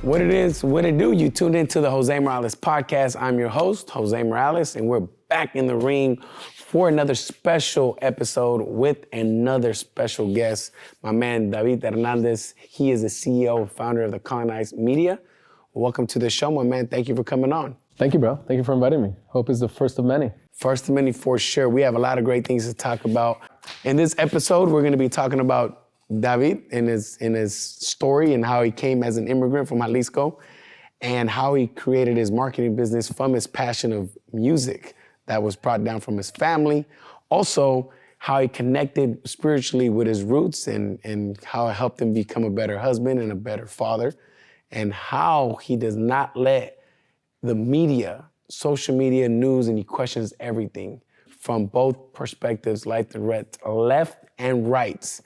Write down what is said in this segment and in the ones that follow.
What it is, what it do, you tuned into the Jose Morales podcast. I'm your host, Jose Morales, and we're back in the ring for another special episode with another special guest, my man, David Hernandez. He is the CEO and founder of the Colonized Media. Welcome to the show, my man. Thank you for coming on. Thank you, bro. Thank you for inviting me. Hope it's the first of many. First of many for sure. We have a lot of great things to talk about. In this episode, we're going to be talking about David in his story and how he came as an immigrant from Jalisco and how he created his marketing business from his passion of music that was brought down from his family. Also, how he connected spiritually with his roots and how it helped him become a better husband and a better father, and how he does not let the media, social media, news, and he questions everything from both perspectives, left and rights,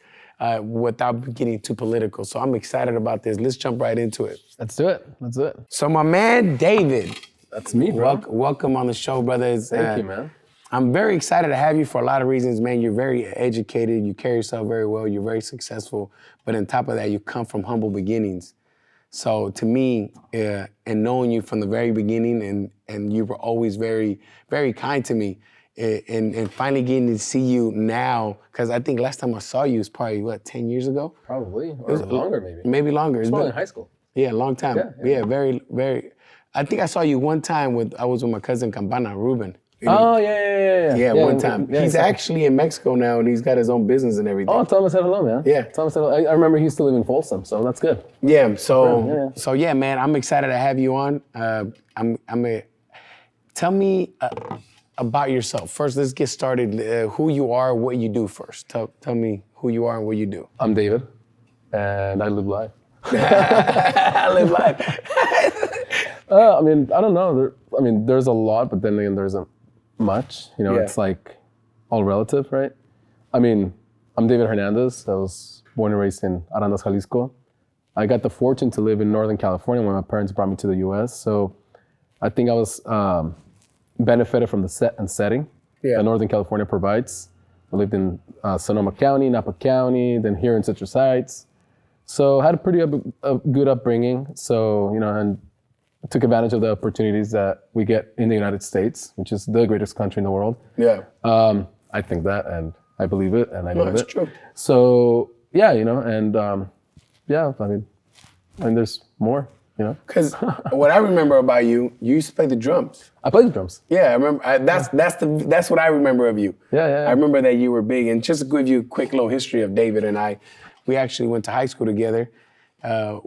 without getting too political. So I'm excited about this. Let's jump right into it. Let's do it. Let's do it. So my man, David. That's me, bro. Welcome on the show, brother. Thank you, man. I'm very excited to have you for a lot of reasons, man. You're very educated. You carry yourself very well. You're very successful. But on top of that, you come from humble beginnings. So to me, and knowing you from the very beginning, and you were always very, very kind to me, and finally getting to see you now, because I think last time I saw you was probably, 10 years ago? Probably, or longer maybe. Maybe longer. It's probably in high school. Yeah, a long time. Yeah, very, very. I think I saw you one time I was with my cousin Campana, Ruben. Oh, yeah. Yeah, one time. Yeah, he's actually in Mexico now, and he's got his own business and everything. Oh, Thomas said hello, man. Yeah. Thomas said hello. I remember he used to live in Folsom, so that's good. Yeah, so man, I'm excited to have you on. Tell me about yourself. First, let's get started. Who you are, what you do first. Tell me who you are and what you do. I'm David, and I live life. I live life. I don't know. There's a lot, but then again, there isn't much. It's like all relative, right? I'm David Hernandez. I was born and raised in Arandas, Jalisco. I got the fortune to live in Northern California when my parents brought me to the U.S. So I think I was benefited from the set and setting that Northern California provides. I lived in Sonoma County, Napa County, then here in Citrus Heights. So I had a pretty good upbringing. So, and took advantage of the opportunities that we get in the United States, which is the greatest country in the world. Yeah. I think that, and I believe it, and I know it. That's true. So, there's more, Because what I remember about you used to play the drums. I played the drums. Yeah, I remember. That's what I remember of you. Yeah. I remember that you were big. And just to give you a quick little history of David and I, we actually went to high school together. I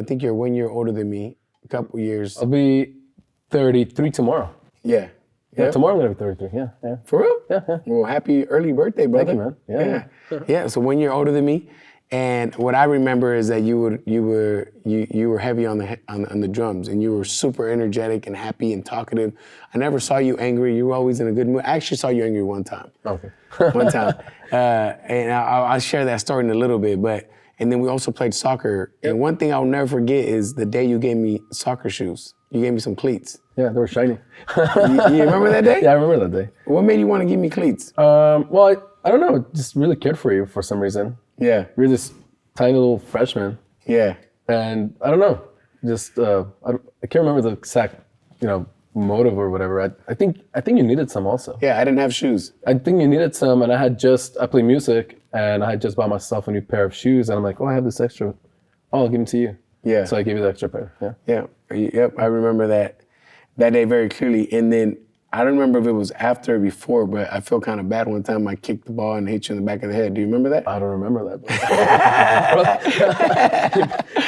think you're 1 year older than me, a couple years. I'll be 33 tomorrow. Yeah. Yeah, tomorrow I'm gonna be 33. Yeah. For real? Yeah. Well, happy early birthday, brother. Thank you, man. Yeah. So 1 year older than me. And what I remember is that you were heavy on the drums, and you were super energetic and happy and talkative. I never saw you angry. You were always in a good mood. I actually saw you angry one time. Okay. One time, and I'll share that story in a little bit. And then we also played soccer. Yep. And one thing I'll never forget is the day you gave me soccer shoes. You gave me some cleats. Yeah, they were shiny. You remember that day? Yeah, I remember that day. What made you want to give me cleats? Well, I don't know. Just really cared for you for some reason. Yeah. You're this tiny little freshman. Yeah. And I don't know. Just I can't remember the exact, motive or whatever. I think you needed some also. Yeah, I didn't have shoes. I think you needed some, and I play music, and I had just bought myself a new pair of shoes, and I'm like, I have this extra. Oh, I'll give them to you. Yeah. So I gave you the extra pair. Yeah. Yeah. Yep. I remember that day very clearly. And then I don't remember if it was after or before, but I felt kind of bad one time. I kicked the ball and hit you in the back of the head. Do you remember that? I don't remember that.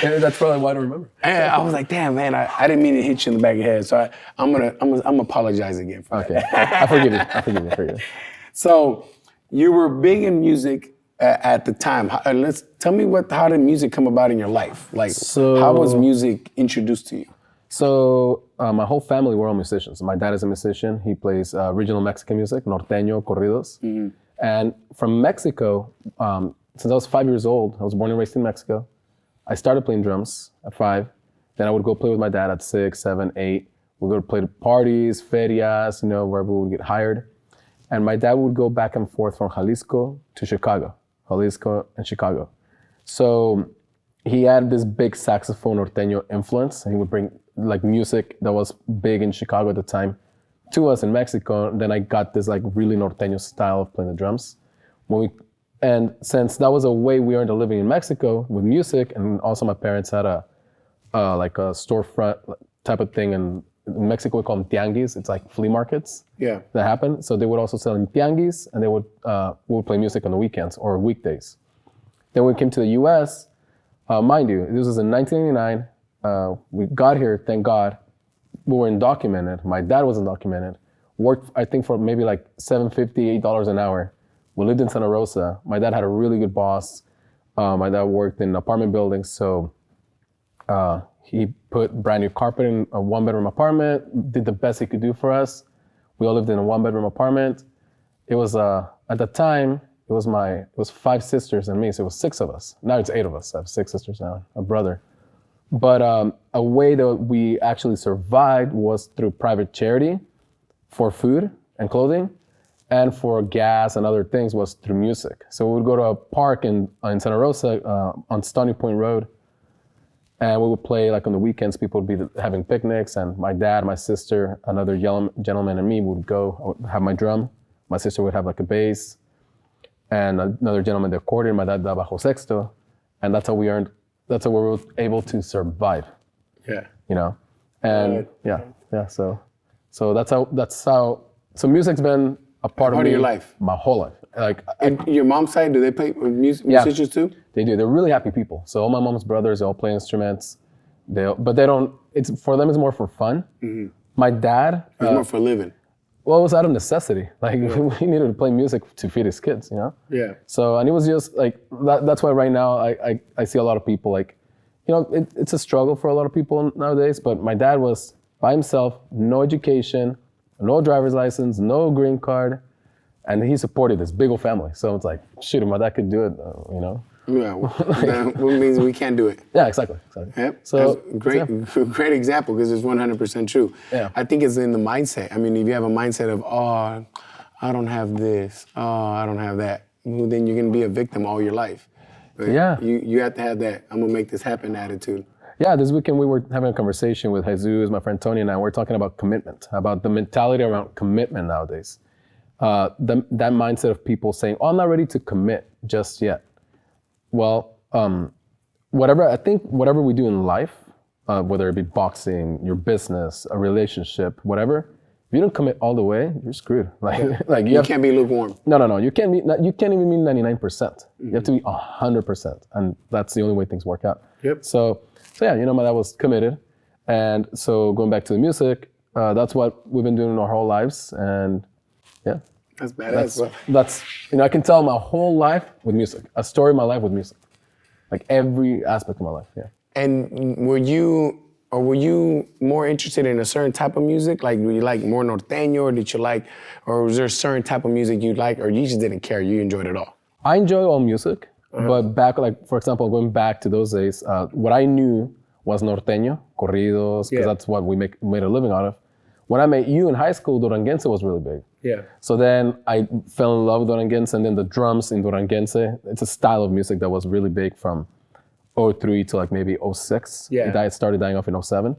That's probably why I don't remember. And I was like, damn, man, I didn't mean to hit you in the back of the head. So I'm gonna apologize again for that. Okay. I forgive you. So you were big in music at the time. Tell me how did music come about in your life? How was music introduced to you? So my whole family were all musicians. My dad is a musician. He plays regional Mexican music, norteño, corridos. Mm-hmm. And from Mexico, since I was 5 years old, I was born and raised in Mexico, I started playing drums at 5. Then I would go play with my dad at 6, 7, 8. We'd go to play parties, ferias, where we would get hired. And my dad would go back and forth from Jalisco to Chicago, Jalisco and Chicago. So he had this big saxophone norteño influence, and he would bring like music that was big in Chicago at the time to us in Mexico. Then I got this like really norteño style of playing the drums. And since that was a way we earned a living in Mexico with music, and also my parents had a like a storefront type of thing, and in Mexico we call them tianguis. It's like flea markets that happen. So they would also sell in tianguis, and we would play music on the weekends or weekdays. Then when we came to the U.S., mind you, this was in 1989. We got here, thank God. We were undocumented. My dad was undocumented. Worked, I think, for maybe like $7.50, $8 an hour. We lived in Santa Rosa. My dad had a really good boss. My dad worked in apartment buildings, so he put brand new carpet in a one-bedroom apartment, did the best he could do for us. We all lived in a one-bedroom apartment. It was, at the time, it was 5 sisters and me, so it was 6 of us. Now it's 8 of us. I have 6 sisters now, a brother. But a way that we actually survived was through private charity for food and clothing, and for gas and other things was through music. So we would go to a park in Santa Rosa on Stony Point Road, and we would play like on the weekends. People would be having picnics, and my dad, my sister, another gentleman, and me would go. I would have my drum. My sister would have like a bass, and another gentleman the accordion. My dad the bajo sexto, and that's how we earned. That's how we were able to survive. Yeah. You know, and yeah. So that's how. So music's been a part of your life, my whole life. Like, and your mom's side, do they play musicians too? They do. They're really happy people. So all my mom's brothers, they all play instruments. But they don't. It's for them. It's more for fun. Mm-hmm. My dad. It's more for a living. Well, it was out of necessity. Like he needed to play music to feed his kids, you know. Yeah. So and it was just like that. That's why right now I see a lot of people like, you know, it's a struggle for a lot of people nowadays. But my dad was by himself, no education, no driver's license, no green card, and he supported this big old family. So it's like, shoot, my dad could do it, you know. Yeah, that means we can't do it. Yeah, exactly. Yep. So great example, because it's 100% true. Yeah. I think it's in the mindset. I mean, if you have a mindset of, oh, I don't have this, oh, I don't have that, well, then you're gonna be a victim all your life. But you have to have that I'm gonna make this happen attitude. Yeah, this weekend we were having a conversation with Jesus, my friend Tony, and I. We're talking about commitment, about the mentality around commitment nowadays. That mindset of people saying, "Oh, I'm not ready to commit just yet." Well, whatever we do in life, whether it be boxing, your business, a relationship, whatever, if you don't commit all the way, you're screwed. Like you can't be lukewarm. No. You can't even be 99%. Mm-hmm. You have to be 100%, and that's the only way things work out. Yep. So yeah, you know, my dad was committed, and so going back to the music, that's what we've been doing our whole lives, and yeah. That's badass. That's you know, I can tell my whole life with music, a story of my life with music, like every aspect of my life. Yeah. And were you more interested in a certain type of music? Like, were you like more norteño, or did you like, or was there a certain type of music you like, or you just didn't care? You enjoyed it all? I enjoy all music, but back, like for example, going back to those days, what I knew was norteño, corridos, because that's what we made a living out of. When I met you in high school, Duranguense was really big. Yeah. So then I fell in love with Duranguense, and then the drums in Duranguense, it's a style of music that was really big from 2003 to like maybe 2006. Yeah. It started dying off in 2007.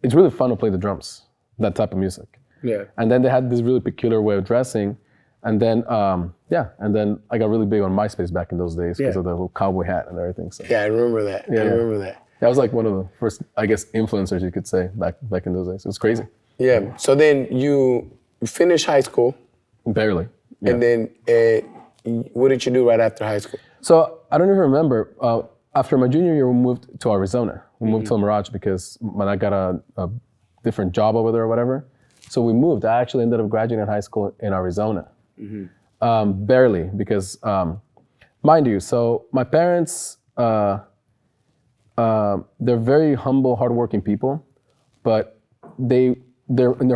It's really fun to play the drums, that type of music. Yeah. And then they had this really peculiar way of dressing. And then, and then I got really big on MySpace back in those days because of the little cowboy hat and everything. So. Yeah, I remember that. I remember that. That was like one of the first, I guess, influencers you could say back in those days. It was crazy. Yeah. So then you finished high school. Barely. Yeah. And then what did you do right after high school? So I don't even remember. After my junior year, we moved to Arizona. We moved to El Mirage because I got a different job over there or whatever. So we moved. I actually ended up graduating high school in Arizona. Mm-hmm. Barely, because mind you, so my parents, they're very humble, hardworking people, but their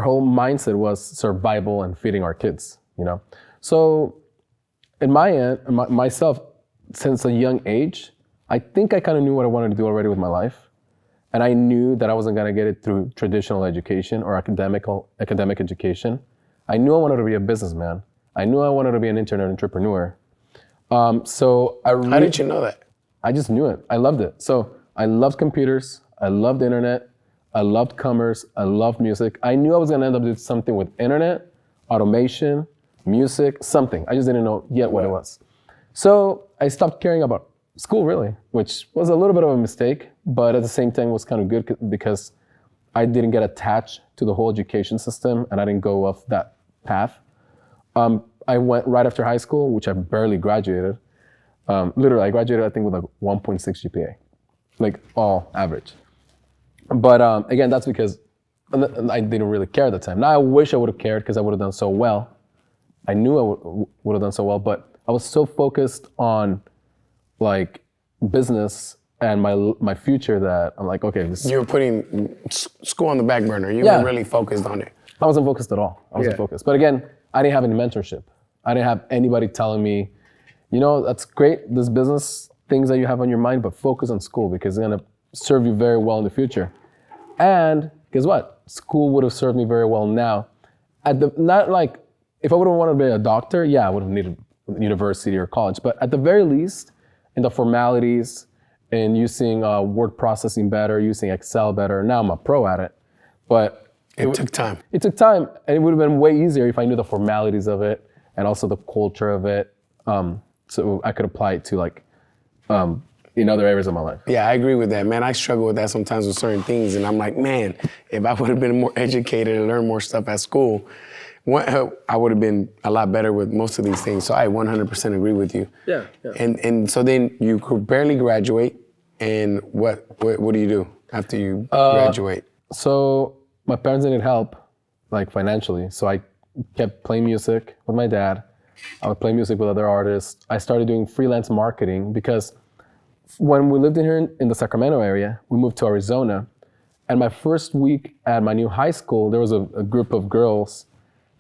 whole mindset was survival and feeding our kids, you know. So in my end, myself, since a young age, I think I kind of knew what I wanted to do already with my life. And I knew that I wasn't going to get it through traditional education or academic education. I knew I wanted to be a businessman. I knew I wanted to be an internet entrepreneur. How did you know that? I just knew it. I loved it. So I loved computers. I loved the internet. I loved commerce. I loved music. I knew I was going to end up doing something with internet, automation, music, something. I just didn't know yet what it was. So I stopped caring about school, really, which was a little bit of a mistake, but at the same time was kind of good because I didn't get attached to the whole education system and I didn't go off that path. I went right after high school, which I barely graduated. Literally, I graduated, I think, with like 1.6 GPA, like all average. But again, that's because I didn't really care at the time. Now I wish I would have cared because I would have done so well. I knew I would have done so well, but I was so focused on like business and my future that I'm like, okay. You were putting school on the back burner. You were really focused on it. I wasn't focused at all. I wasn't focused. But again, I didn't have any mentorship. I didn't have anybody telling me, you know, that's great, this business things that you have on your mind, but focus on school because it's gonna serve you very well in the future. And guess what? School would have served me very well now. Not like, if I would have wanted to be a doctor, yeah, I would have needed university or college. But at the very least, in the formalities, in using word processing better, using Excel better, now I'm a pro at it. But it took time. It took time, and it would have been way easier if I knew the formalities of it and also the culture of it. So I could apply it to like in other areas of my life. Yeah, I agree with that, man. I struggle with that sometimes with certain things, and I'm like, man, if I would have been more educated and learned more stuff at school, I would have been a lot better with most of these things. So I 100% agree with you. Yeah. And so then you could barely graduate, and what do you do after you graduate? So my parents needed help, like financially. So I kept playing music with my dad. I would play music with other artists. I started doing freelance marketing because when we lived in here in the Sacramento area, we moved to Arizona. And my first week at my new high school, there was a group of girls,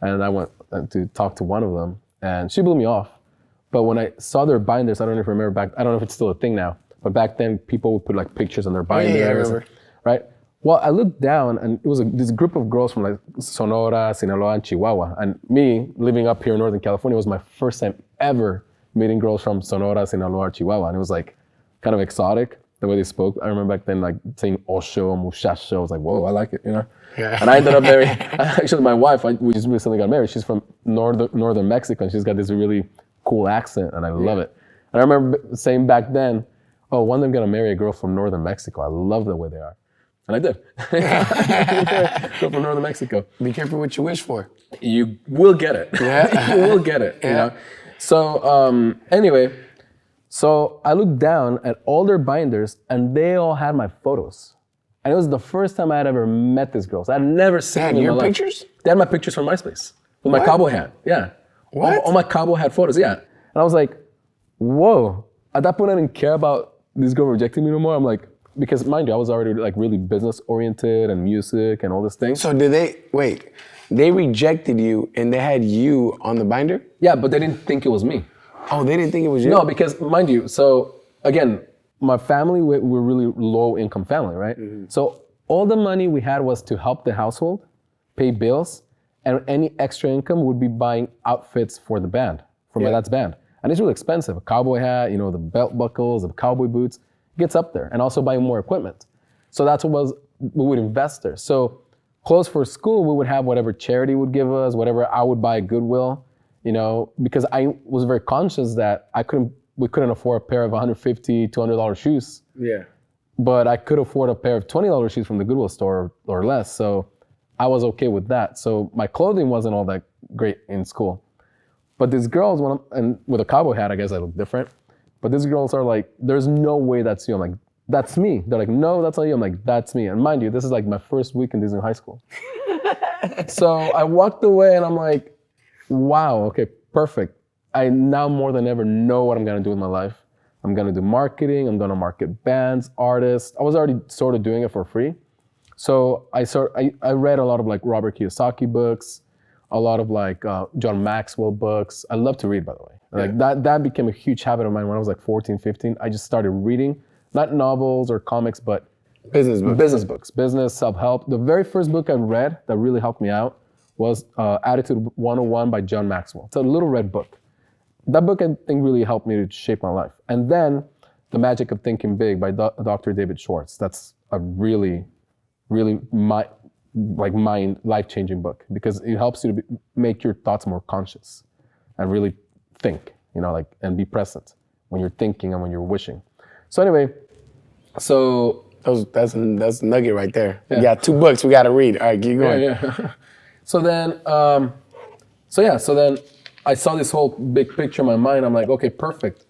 and I went to talk to one of them, and she blew me off. But when I saw their binders, I don't know if you remember back, I don't know if it's still a thing now, but back then people would put like pictures on their binders, yeah, I remember. Right? Well, I looked down, and it was this group of girls from like Sonora, Sinaloa, and Chihuahua. And me, living up here in Northern California, was my first time ever meeting girls from Sonora, Sinaloa, or Chihuahua. And it was like kind of exotic, the way they spoke. I remember back then like saying Osho, Muchacho. I was like, whoa, I like it, you know? Yeah. And I ended up marrying, actually my wife, we just recently got married. She's from northern Mexico, and she's got this really cool accent, and I love it. And I remember saying back then, oh, one day I'm gonna marry a girl from northern Mexico. I love the way they are. And I did. Girl from northern Mexico. Be careful what you wish for. You will get it. Yeah. You will get it, you know? So anyway, so I looked down at all their binders, and they all had my photos. And it was the first time I had ever met these girls. I'd never seen them in my life. Pictures? They had my pictures from MySpace with my cowboy hat. Yeah. What? All my cowboy hat photos, yeah. And I was like, whoa. At that point, I didn't care about this girl rejecting me no more. I'm like, because mind you, I was already like really business oriented and music and all this thing. So they rejected you and they had you on the binder? Yeah, but they didn't think it was me. Oh, they didn't think it was you? No, because mind you, so again, my family, we're really low income family, right? Mm-hmm. So all the money we had was to help the household, pay bills, and any extra income would be buying outfits for the band, for my dad's band. And it's really expensive. A cowboy hat, you know, the belt buckles, the cowboy boots, gets up there, and also buying more equipment. So that's what we would invest there. So clothes for school, we would have whatever charity would give us, whatever I would buy at Goodwill, you know, because I was very conscious that we couldn't afford a pair of $150, $200 shoes. Yeah. But I could afford a pair of $20 shoes from the Goodwill store or less. So I was okay with that. So my clothing wasn't all that great in school. But these girls, and with a cowboy hat, I guess I look different. But these girls are like, there's no way that's you. I'm like, that's me. They're like, no, that's not you. I'm like, that's me. And mind you, this is like my first week in Disney high school. So I walked away and I'm like, wow, okay, perfect. I now more than ever know what I'm gonna do with my life. I'm gonna do marketing. I'm gonna market bands, artists. I was already sort of doing it for free. So I read a lot of like Robert Kiyosaki books, a lot of like John Maxwell books. I love to read, by the way. Like that became a huge habit of mine when I was like 14, 15. I just started reading, not novels or comics, but business books, business, self-help. The very first book I read that really helped me out was Attitude 101 by John Maxwell. It's a little red book. That book, I think, really helped me to shape my life. And then The Magic of Thinking Big by Dr. David Schwartz. That's a really, really mind life-changing book because it helps you to make your thoughts more conscious and really think, and be present when you're thinking and when you're wishing. So anyway, that's a nugget right there. Yeah. We got 2 books we got to read. All right, keep going. Yeah. So then I saw this whole big picture in my mind. I'm like, okay, perfect.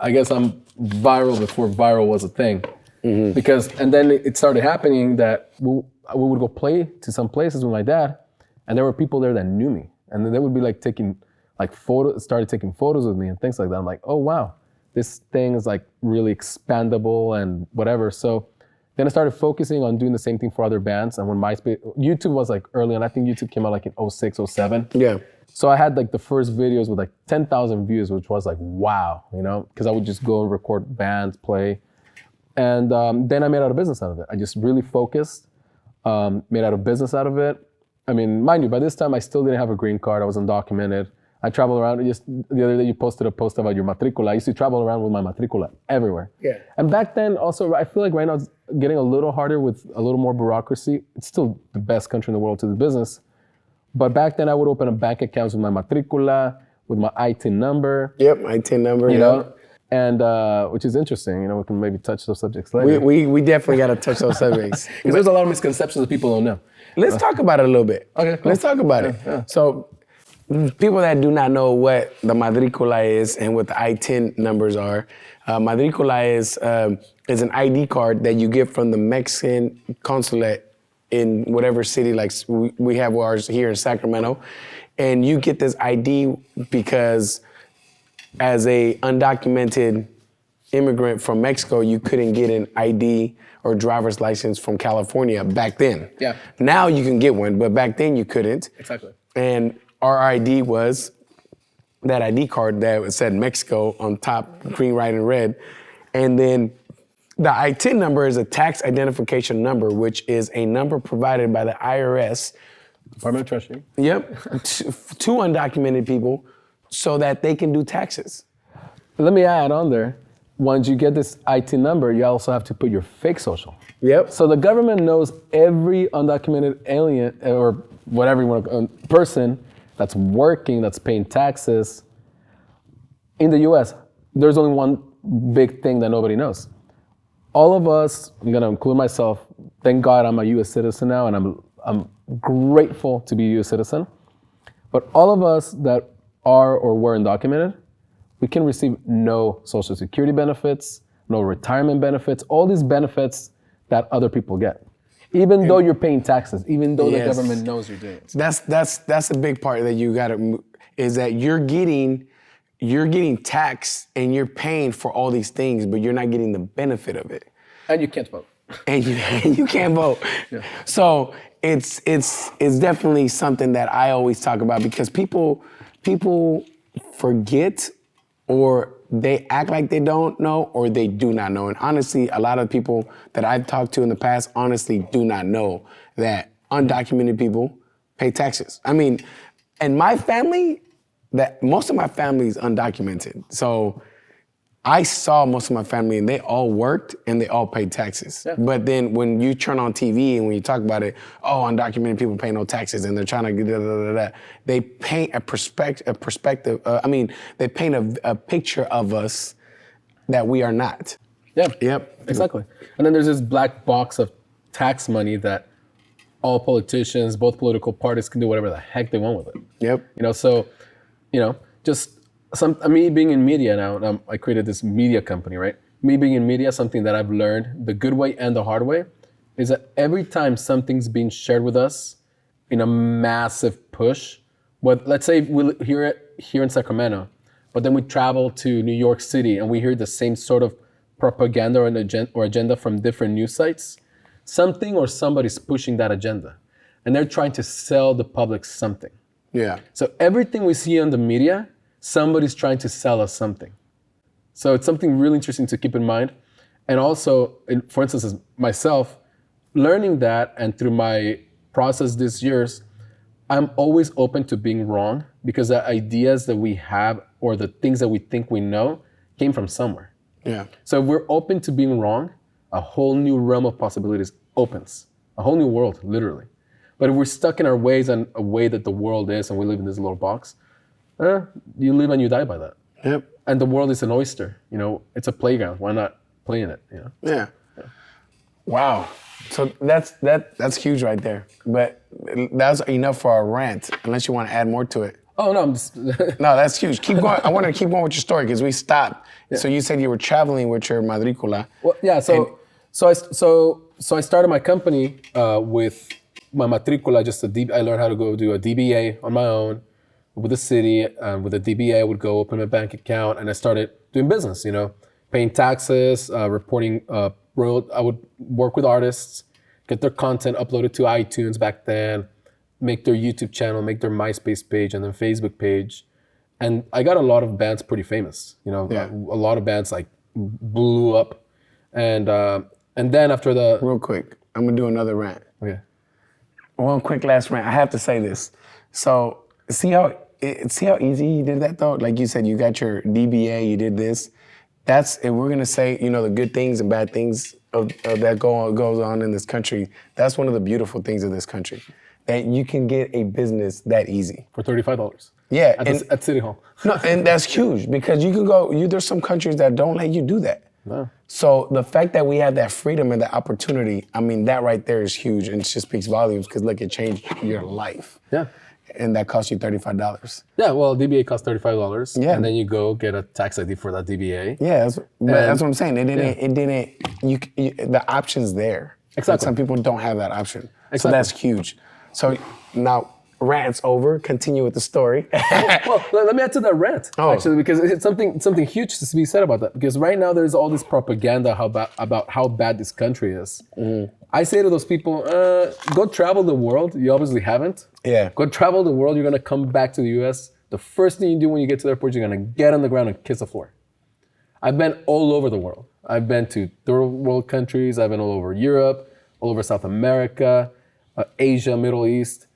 I guess I'm viral before viral was a thing. Mm-hmm. And then it started happening that we would go play to some places with my dad, and there were people there that knew me, and then they would be like started taking photos with me and things like that. I'm like, oh wow, this thing is like really expandable and whatever. So then I started focusing on doing the same thing for other bands. And when YouTube was like early, and I think YouTube came out like in 06, 07. Yeah. So I had like the first videos with like 10,000 views, which was like, wow, because I would just go and record bands, play. And then I made out a business out of it. I just really focused, made out a business out of it. I mean, mind you, by this time I still didn't have a green card. I was undocumented. I traveled around. Just the other day you posted a post about your matricula. I used to travel around with my matricula everywhere. Yeah. And back then also, I feel like right now it's getting a little harder with a little more bureaucracy. It's still the best country in the world to do business. But back then I would open a bank account with my matricula, with my ITIN number. Yep, ITIN number. You know, and which is interesting. We can maybe touch those subjects later. We definitely got to touch those subjects. Because there's a lot of misconceptions that people don't know. Let's talk about it a little bit. Okay, cool. Let's talk about it. Yeah. So people that do not know what the matricula is and what the ITIN numbers are, matricula is an ID card that you get from the Mexican consulate in whatever city, like we have ours here in Sacramento. And you get this ID because as a undocumented immigrant from Mexico, you couldn't get an ID or driver's license from California back then. Yeah. Now you can get one, but back then you couldn't. Exactly. And our ID was that ID card that said Mexico on top, green, white, and red. And then the ITIN number is a tax identification number, which is a number provided by the IRS. Department of Treasury. Yep, to undocumented people so that they can do taxes. Let me add on there, once you get this ITIN number, you also have to put your fake social. Yep. So the government knows every undocumented alien or whatever you want to person that's working, that's paying taxes. In the US, there's only one big thing that nobody knows. All of us, I'm gonna include myself, thank God I'm a US citizen now, and I'm grateful to be a US citizen. But all of us that are or were undocumented, we can receive no Social Security benefits, no retirement benefits, all these benefits that other people get. Even though you're paying taxes, even though the government knows you're doing it. That's a big part that you gotta, is that you're getting taxed and you're paying for all these things, but you're not getting the benefit of it. And you can't vote. And you can't vote. Yeah. So it's definitely something that I always talk about because people forget, or they act like they don't know, or they do not know. And honestly, a lot of people that I've talked to in the past honestly do not know that undocumented people pay taxes. I mean, in my family, that most of my family is undocumented. So I saw most of my family and they all worked and they all paid taxes. Yeah. But then when you turn on TV and when you talk about it, undocumented people pay no taxes and they're trying to get they paint a perspective. They paint a picture of us that we are not. Yeah. Yep. Exactly. And then there's this black box of tax money that all politicians, both political parties, can do whatever the heck they want with it. Yep. Just me being in media now, I created this media company, right? Me being in media, something that I've learned the good way and the hard way is that every time something's being shared with us in a massive push, let's say we'll hear it here in Sacramento, but then we travel to New York City and we hear the same sort of propaganda or agenda from different news sites, something or somebody's pushing that agenda and they're trying to sell the public something. Yeah. So everything we see on the media, somebody's trying to sell us something. So it's something really interesting to keep in mind. And also, for instance, as myself, learning that and through my process this years, I'm always open to being wrong because the ideas that we have or the things that we think we know came from somewhere. Yeah. So if we're open to being wrong, a whole new realm of possibilities opens. A whole new world, literally. But if we're stuck in our ways and a way that the world is and we live in this little box, you live and you die by that. Yep. And the world is an oyster, you know, it's a playground. Why not play in it, you know? Yeah. Wow. So that's huge right there. But that's enough for our rant, unless you want to add more to it. Oh, no, I'm just... No, that's huge. Keep going. I want to keep going with your story because we stopped. Yeah. So you said you were traveling with your matricula. Well, yeah, so I started my company with my matricula, I learned how to go do a DBA on my own with the city. With a DBA, I would go open a bank account and I started doing business, you know, paying taxes, reporting I would work with artists, get their content uploaded to iTunes back then, make their YouTube channel, make their MySpace page and then Facebook page. And I got a lot of bands pretty famous, you know, a lot of bands like blew up. And then after the... Real quick, I'm gonna do another rant. Okay. One quick last rant. I have to say this. So see how easy you did that though? Like you said, you got your DBA, you did this. That's, if we're gonna say, you know, the good things and bad things that goes on in this country, that's one of the beautiful things of this country. That you can get a business that easy. For $35. Yeah. At City Hall. No, and that's huge because you can go, there's some countries that don't let you do that. No. So the fact that we have that freedom and that opportunity, I mean, that right there is huge and it just speaks volumes because look, it changed your life. Yeah. And that cost you $35. Yeah, well, DBA costs $35. Yeah. And then you go get a tax ID for that DBA. Yeah, that's what I'm saying. The option's there. Exactly. But some people don't have that option. Exactly. So that's huge. So now, rant's over. Continue with the story. Well, let me add to that rant, actually, because it's something huge to be said about that. Because right now there's all this propaganda about how bad this country is. Mm. I say to those people, go travel the world. You obviously haven't. Yeah. Go travel the world. You're gonna come back to the US. The first thing you do when you get to the airport, you're gonna get on the ground and kiss the floor. I've been all over the world. I've been to third world countries. I've been all over Europe, all over South America, Asia, Middle East.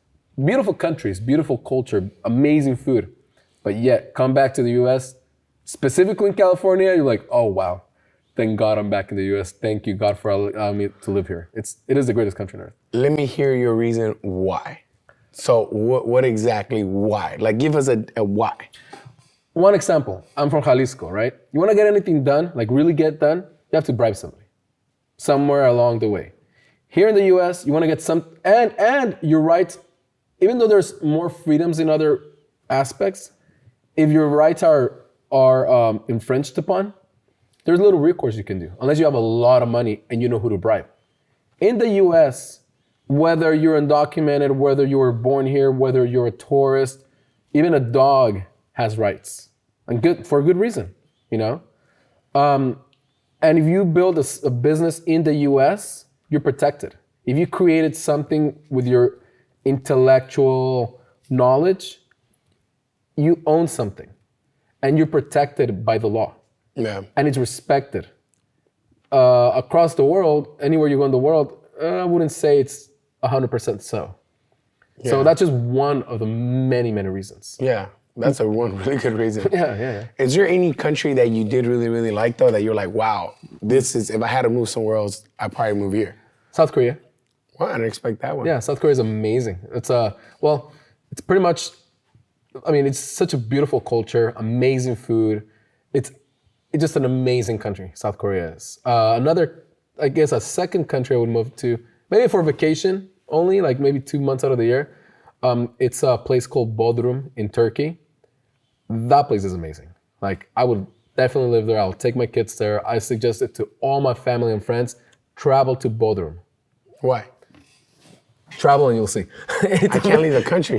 Beautiful countries, beautiful culture, amazing food. But yet, come back to the US, specifically in California, you're like, oh wow, thank God I'm back in the US. Thank you, God, for allowing me to live here. It is the greatest country on earth. Let me hear your reason why. So what exactly why? Like give us a why. One example, I'm from Jalisco, right? You wanna get anything done, like really get done, you have to bribe somebody somewhere along the way. Here in the US, you wanna get and your rights, even though there's more freedoms in other aspects, if your rights are infringed upon, there's little recourse you can do, unless you have a lot of money and you know who to bribe. In the US, whether you're undocumented, whether you were born here, whether you're a tourist, even a dog has rights, and for a good reason, you know? And if you build a business in the US, you're protected. If you created something with your intellectual knowledge, you own something and you're protected by the law. Yeah. And it's respected. Across the world, anywhere you go in the world, I wouldn't say it's 100% so. Yeah. So that's just one of the many, many reasons. Yeah, that's one really good reason. Yeah. Is there any country that you did really, really like though, that you're like, wow, if I had to move somewhere else, I'd probably move here? South Korea. Well, I didn't expect that one. Yeah, South Korea is amazing. It's pretty much, I mean, it's such a beautiful culture, amazing food. It's just an amazing country, South Korea is. Another, I guess, a second country I would move to, maybe for vacation only, like maybe 2 months out of the year. It's a place called Bodrum in Turkey. That place is amazing. Like, I would definitely live there. I'll take my kids there. I suggest it to all my family and friends. Travel to Bodrum. Why? Travel and you'll see. I can't leave the country.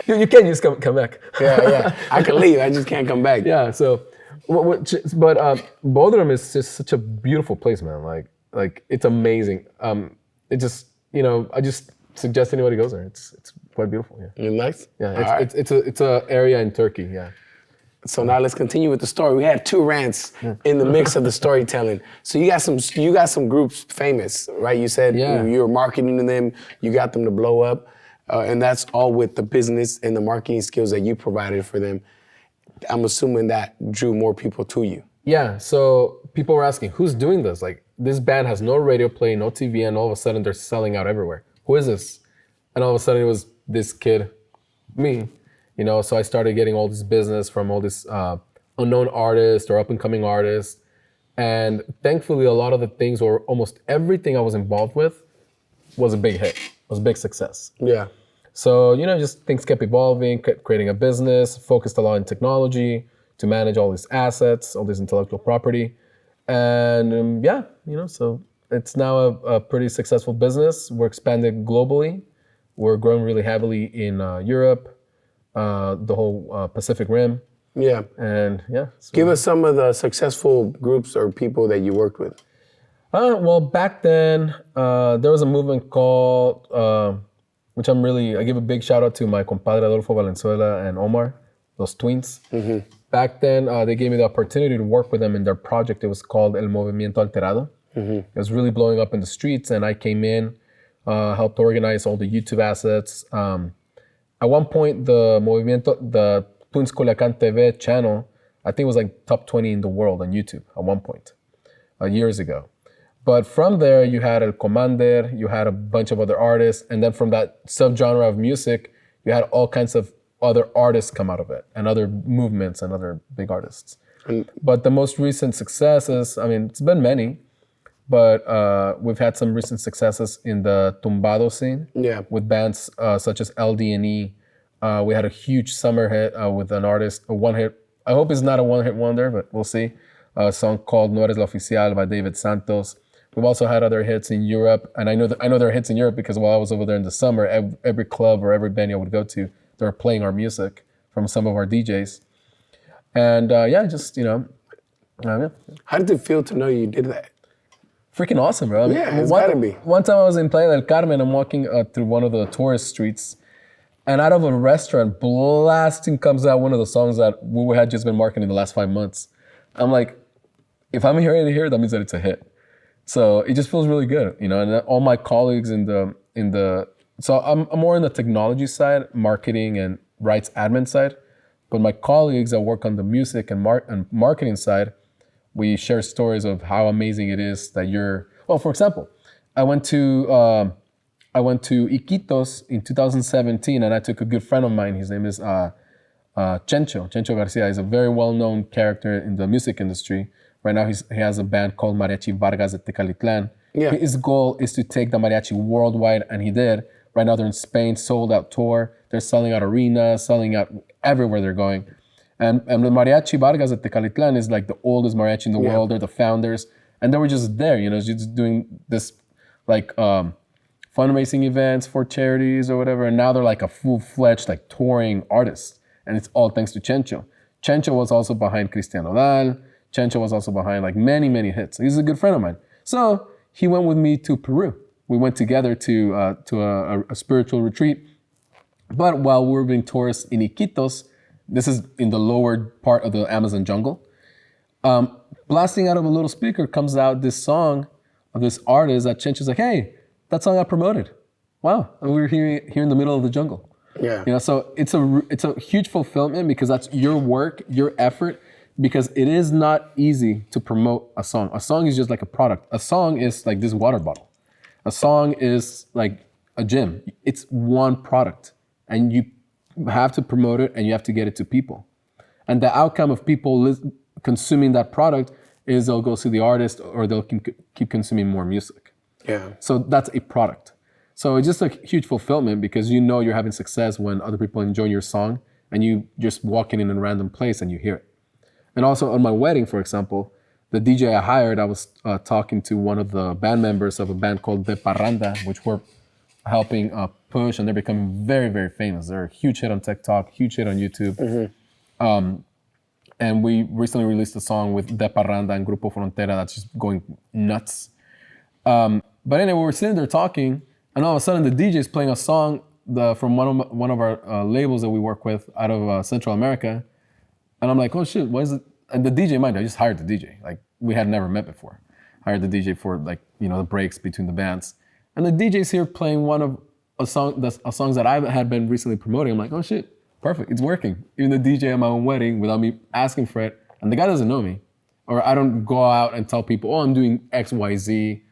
You can just come back. Yeah. I can leave. I just can't come back. Yeah. So, but Bodrum is just such a beautiful place, man. Like it's amazing. It just, I just suggest anybody goes there. It's quite beautiful. Yeah. You nice? Yeah. It's a area in Turkey. Yeah. So now let's continue with the story. We had two rants in the mix of the storytelling. So you got some groups famous, right? You said you were marketing to them, you got them to blow up, and that's all with the business and the marketing skills that you provided for them. I'm assuming that drew more people to you. Yeah, so people were asking, who's doing this? Like, this band has no radio play, no TV, and all of a sudden they're selling out everywhere. Who is this? And all of a sudden it was this kid, me, so I started getting all this business from all these unknown artists or up-and-coming artists. And thankfully, a lot of the things, or almost everything I was involved with, was a big hit, was a big success. Yeah. So, just things kept evolving, kept creating a business, focused a lot in technology to manage all these assets, all this intellectual property. And so it's now a pretty successful business. We're expanding globally. We're growing really heavily in Europe, the whole Pacific Rim. Yeah. And yeah. So. Give us some of the successful groups or people that you worked with. Well, back then, there was a movement called, which I give a big shout out to my compadre Adolfo Valenzuela and Omar, those twins. Mm-hmm. Back then, they gave me the opportunity to work with them in their project. It was called El Movimiento Alterado. Mm-hmm. It was really blowing up in the streets, and I came in, helped organize all the YouTube assets. At one point, the Twins Culiacan TV channel, I think it was like top 20 in the world on YouTube at one point, years ago. But from there, you had El Commander, you had a bunch of other artists, and then from that subgenre of music, you had all kinds of other artists come out of it, and other movements and other big artists. But the most recent successes, it's been many, but we've had some recent successes in the tumbado scene, with bands such as LD&E. We had a huge summer hit with an artist, a one-hit. I hope it's not a one-hit wonder, but we'll see. A song called No Eres La Oficial by David Santos. We've also had other hits in Europe, and I know there are hits in Europe because while I was over there in the summer, every club or every venue I would go to, they were playing our music from some of our DJs. And How did it feel to know you did that? Freaking awesome, bro. It's gotta be. One time I was in Playa del Carmen, I'm walking through one of the tourist streets, and out of a restaurant, blasting comes out one of the songs that we had just been marketing the last 5 months. I'm like, if I'm hearing it here, that means that it's a hit. So it just feels really good, and all my colleagues so I'm more in the technology side, marketing and rights admin side, but my colleagues that work on the music and marketing side, we share stories of how amazing it is that for example, I went to Iquitos in 2017, and I took a good friend of mine. His name is Chencho Garcia. He's a very well-known character in the music industry. Right now, he has a band called Mariachi Vargas de Tecalitlán. Yeah. His goal is to take the mariachi worldwide, and he did. Right now, they're in Spain, sold-out tour. They're selling out arenas, selling out everywhere they're going. And the Mariachi Vargas de Tecalitlán is like the oldest mariachi in the world. They're the founders. And they were just there, just doing this fundraising events for charities or whatever. And now they're like a full-fledged touring artist. And it's all thanks to Chencho. Chencho was also behind Cristian Nodal. Chencho was also behind many, many hits. He's a good friend of mine. So he went with me to Peru. We went together to a spiritual retreat. But while we were being tourists in Iquitos, this is in the lower part of the Amazon jungle, blasting out of a little speaker comes out this song of this artist that Chencho's like, hey, that song I promoted. Wow, and we were here in the middle of the jungle. Yeah. So it's a huge fulfillment because that's your work, your effort, because it is not easy to promote a song. A song is just like a product. A song is like this water bottle. A song is like a gym. It's one product, and you have to promote it and you have to get it to people. And the outcome of people consuming that product is they'll go see the artist or they'll keep consuming more music. Yeah. So that's a product. So it's just a huge fulfillment because you're having success when other people enjoy your song and you just walking in a random place and you hear it. And also on my wedding, for example, the DJ I hired, I was talking to one of the band members of a band called De Parranda, which we're helping push, and they're becoming very, very famous. They're a huge hit on TikTok, huge hit on YouTube. Mm-hmm. And we recently released a song with De Parranda and Grupo Frontera that's just going nuts. But anyway, we were sitting there talking, and all of a sudden the DJ is playing a song from one of our labels that we work with out of Central America. And I'm like, oh shit, what is it? And the DJ, I just hired the DJ. Like, we had never met before. Hired the DJ for the breaks between the bands. And the DJ's here playing one of songs that I had been recently promoting. I'm like, oh shit, perfect. It's working. Even the DJ at my own wedding without me asking for it, and the guy doesn't know me, or I don't go out and tell people, oh, I'm doing X, Y, Z.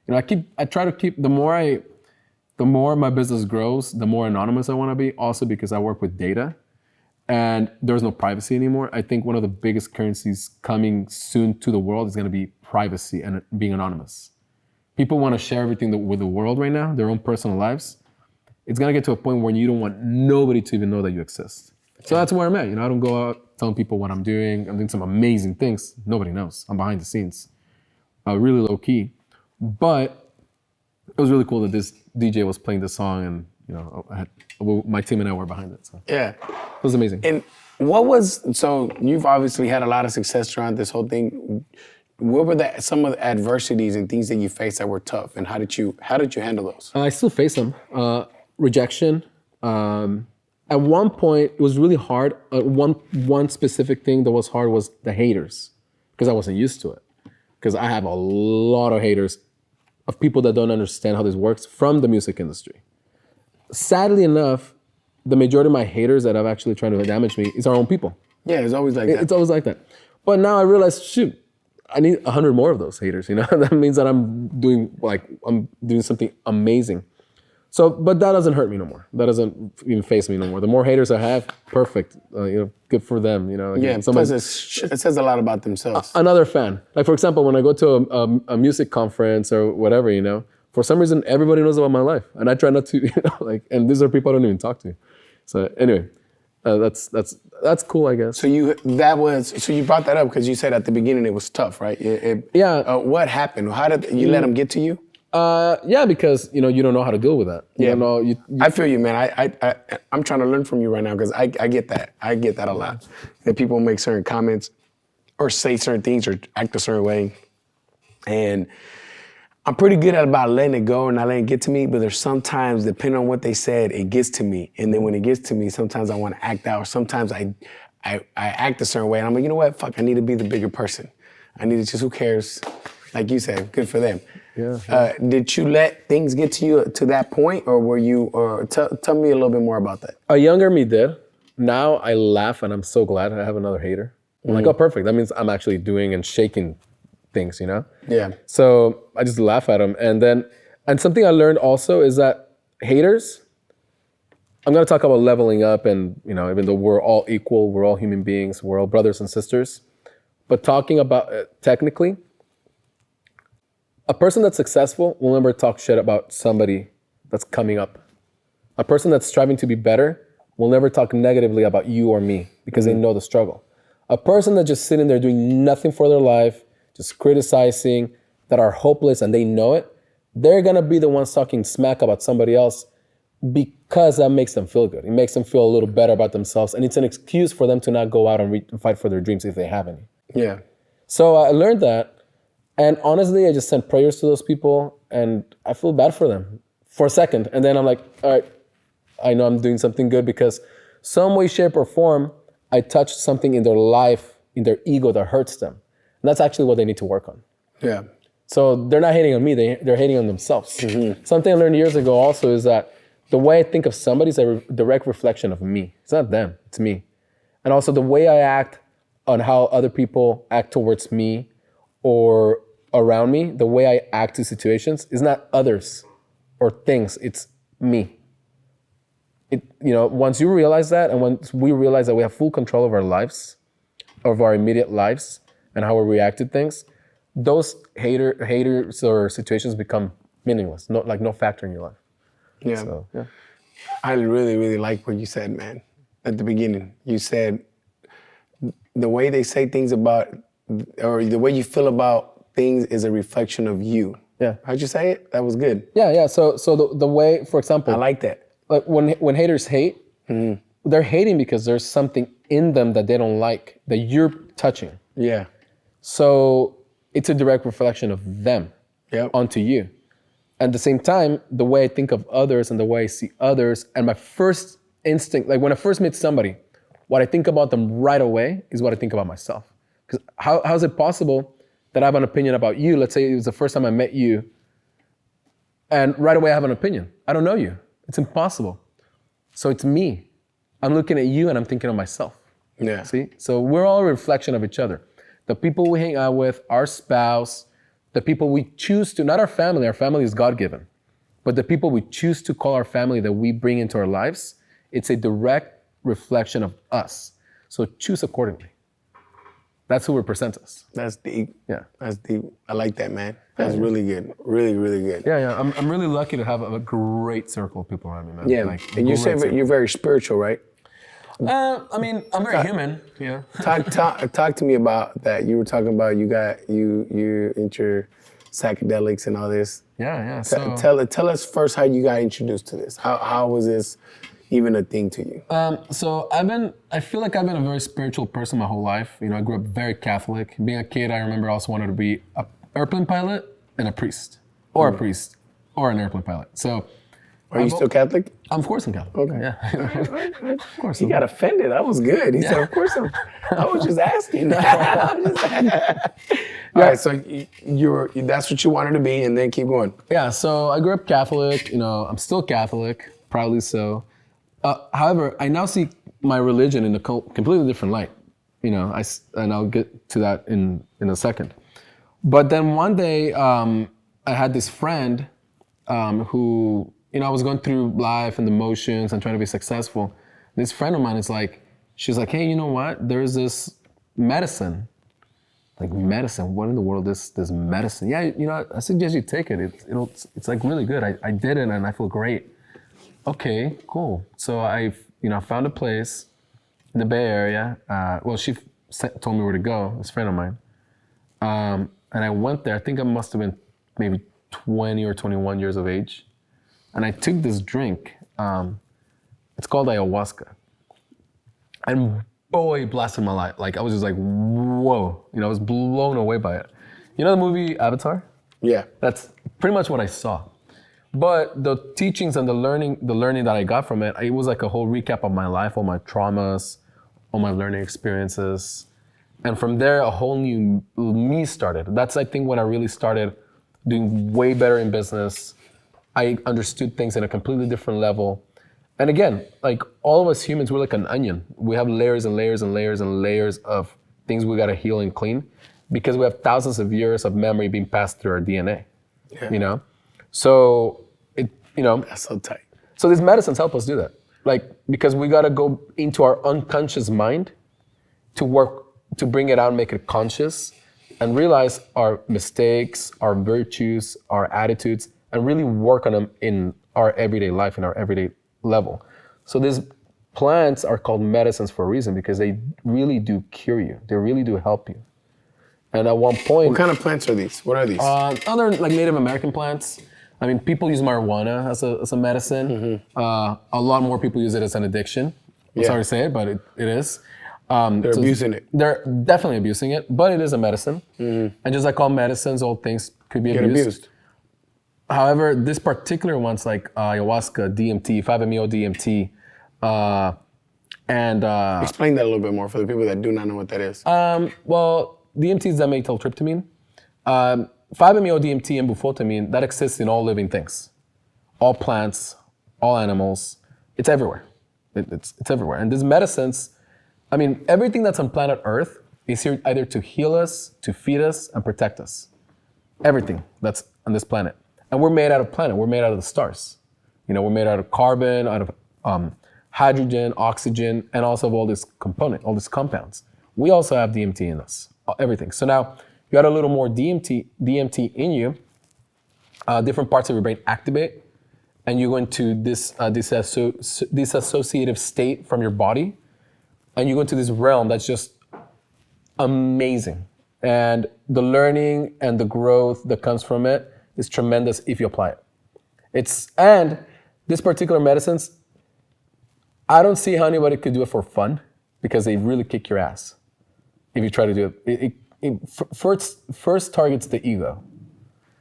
I try to keep, the more my business grows, the more anonymous I want to be. Also because I work with data, and there's no privacy anymore. I think one of the biggest currencies coming soon to the world is going to be privacy and being anonymous. People want to share everything with the world right now, their own personal lives. It's going to get to a point where you don't want nobody to even know that you exist. So that's where I'm at. I don't go out telling people what I'm doing. I'm doing some amazing things. Nobody knows. I'm behind the scenes, really low key. But it was really cool that this DJ was playing this song, and my team and I were behind it. So yeah, it was amazing. And so you've obviously had a lot of success around this whole thing. What were some of the adversities and things that you faced that were tough, and how did you handle those? I still face them. Rejection. At one point, it was really hard. One specific thing that was hard was the haters, because I wasn't used to it. Because I have a lot of haters of people that don't understand how this works from the music industry. Sadly enough, the majority of my haters that have actually tried to damage me is our own people. Yeah, it's always like that. It's always like that. But now I realize, shoot, I need 100 more of those haters. That means that I'm doing something amazing. So, but that doesn't hurt me no more. That doesn't even face me no more. The more haters I have, perfect. Good for them. Plus it says a lot about themselves. Another fan. Like, for example, when I go to a music conference or whatever, for some reason everybody knows about my life, and I try not to. And these are people I don't even talk to. So anyway, that's cool, I guess. So you brought that up because you said at the beginning it was tough, right? Yeah. What happened? How did you let them get to you? Yeah, because you don't know how to deal with that. I feel you, man. I'm trying to learn from you right now because I get that. I get that a lot. That people make certain comments or say certain things or act a certain way, and I'm pretty good at about letting it go and not letting it get to me. But there's sometimes, depending on what they said, it gets to me, and then when it gets to me, sometimes I want to act out. Or sometimes I act a certain way, and I'm like, you know what? Fuck, I need to be the bigger person. I need to just, who cares? Like you said, good for them. Yeah. Did you let things get to you to that point, or were you? Or tell me a little bit more about that. A younger me did. Now I laugh, and I'm so glad I have another hater. I'm like, oh, perfect. That means I'm actually doing and shaking things, Yeah. So I just laugh at them, and something I learned also is that haters. I'm gonna talk about leveling up, and even though we're all equal, we're all human beings, we're all brothers and sisters. But talking about technically. A person that's successful will never talk shit about somebody that's coming up. A person that's striving to be better will never talk negatively about you or me because they know the struggle. A person that's just sitting there doing nothing for their life, just criticizing, that are hopeless and they know it, they're gonna be the ones talking smack about somebody else because that makes them feel good. It makes them feel a little better about themselves, and it's an excuse for them to not go out and fight for their dreams if they have any. Yeah. So I learned that. And honestly, I just sent prayers to those people, and I feel bad for them for a second. And then I'm like, all right, I know I'm doing something good because some way, shape, or form, I touched something in their life, in their ego that hurts them. And that's actually what they need to work on. Yeah. So they're not hating on me, they're hating on themselves. Mm-hmm. Something I learned years ago also is that the way I think of somebody is a direct reflection of me. It's not them, it's me. And also the way I act on how other people act towards me or around me, the way I act to situations is not others or things, it's me. Once you realize that, and once we realize that we have full control of our lives, of our immediate lives, and how we react to things, those haters or situations become meaningless, no factor in your life. Yeah. So, yeah. I really, really like what you said, man. At the beginning, you said the way they say things about, or the way you feel about things is a reflection of you. Yeah. How'd you say it? That was good. Yeah. So the way, for example, I like that. Like when haters hate, they're hating because there's something in them that they don't like that you're touching. Yeah. So it's a direct reflection of them onto you. At the same time, the way I think of others and the way I see others, and my first instinct, like when I first meet somebody, what I think about them right away is what I think about myself. Because how is it possible that I have an opinion about you? Let's say it was the first time I met you, and right away I have an opinion. I don't know you. It's impossible. So it's me. I'm looking at you and I'm thinking of myself. Yeah. See? So we're all a reflection of each other. The people we hang out with, our spouse, the people we choose to, not our family is God-given, but the people we choose to call our family that we bring into our lives, it's a direct reflection of us. So choose accordingly. That's who represents us. That's deep. Yeah. That's deep. I like that, man. That's really good. Really, really good. Yeah. I'm really lucky to have a great circle of people around me, man. Yeah. Like, And you say you're very spiritual, right? I mean, I'm very human. Yeah. Talk to me about that. You were talking about you into psychedelics and all this. Yeah. Tell us first how you got introduced to this. How was this even a thing to you? So I feel like I've been a very spiritual person my whole life. You know, I grew up very Catholic. Being a kid, I remember I also wanted to be an airplane pilot and a priest, or a priest, or an airplane pilot. So, are you still Catholic? I'm of course I'm Catholic. Okay. Yeah. Of course. He got offended. That was good. He said, "Of course I'm." I was just asking. All right. So that's what you wanted to be, and then keep going. Yeah. So I grew up Catholic. You know, I'm still Catholic, proudly so. However, I now see my religion in a completely different light, you know, and I'll get to that in a second. But then one day, I had this friend who, you know, I was going through life and the motions and trying to be successful. This friend of mine is like, she's like, hey, you know what? There's this medicine. Like, medicine? What in the world is this medicine? Yeah, you know, I suggest you take it. It's like really good. I did it and I feel great. Okay, cool. So I found a place in the Bay Area. Well, she told me where to go, this friend of mine. And I went there. I think I must have been maybe 20 or 21 years of age. And I took this drink. It's called ayahuasca. And boy, it blasted my life. Like, I was just like, whoa. You know, I was blown away by it. You know the movie Avatar? Yeah. That's pretty much what I saw. But the teachings and the learning that I got from it, it was like a whole recap of my life, all my traumas, all my learning experiences. And from there, a whole new me started. That's, I think, when I really started doing way better in business. I understood things at a completely different level. And again, like, all of us humans, we're like an onion. We have layers and layers and layers and layers of things we gotta heal and clean because we have thousands of years of memory being passed through our DNA, you know? So, That's so tight. So these medicines help us do that. Like, because we gotta go into our unconscious mind to work, to bring it out and make it conscious and realize our mistakes, our virtues, our attitudes, and really work on them in our everyday life, in our everyday level. So these plants are called medicines for a reason because they really do cure you. They really do help you. And at one point... What kind of plants are these? What are these? Other like Native American plants. I mean, people use marijuana as a medicine. Mm-hmm. A lot more people use it as an addiction. I'm sorry to say it, but it is. They're abusing it. They're definitely abusing it, but it is a medicine. Mm-hmm. And just like all medicines, all things could be abused. However, this particular one's like ayahuasca, DMT, 5-MeO-DMT, and... Explain that a little bit more for the people that do not know what that is. Well, DMT is dimethyltryptamine. 5-MeO-DMT and bufotamine, that exists in all living things. All plants, all animals, it's everywhere. It's everywhere. And these medicines, I mean, everything that's on planet Earth is here either to heal us, to feed us, and protect us. Everything that's on this planet. And we're made out of planet, we're made out of the stars. You know, we're made out of carbon, out of hydrogen, oxygen, and also of all these compounds. We also have DMT in us, everything. So now, you got a little more DMT in you, different parts of your brain activate, and you go into this disassociative state from your body, and you go into this realm that's just amazing. And the learning and the growth that comes from it is tremendous if you apply it. And this particular medicines, I don't see how anybody could do it for fun because they really kick your ass if you try to do it. It first targets the ego,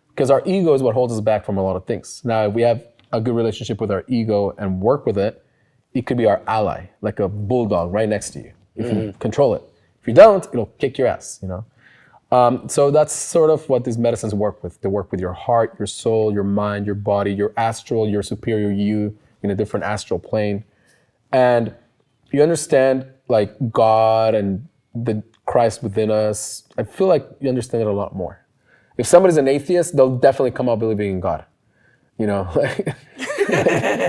because our ego is what holds us back from a lot of things. Now, if we have a good relationship with our ego and work with it, it could be our ally, like a bulldog right next to you, if you control it. If you don't, it'll kick your ass, you know? So that's sort of what these medicines work with. They work with your heart, your soul, your mind, your body, your astral, your superior you in a different astral plane. And you understand like God and the Christ within us, I feel like you understand it a lot more. If somebody's an atheist, they'll definitely come out believing in God. You know,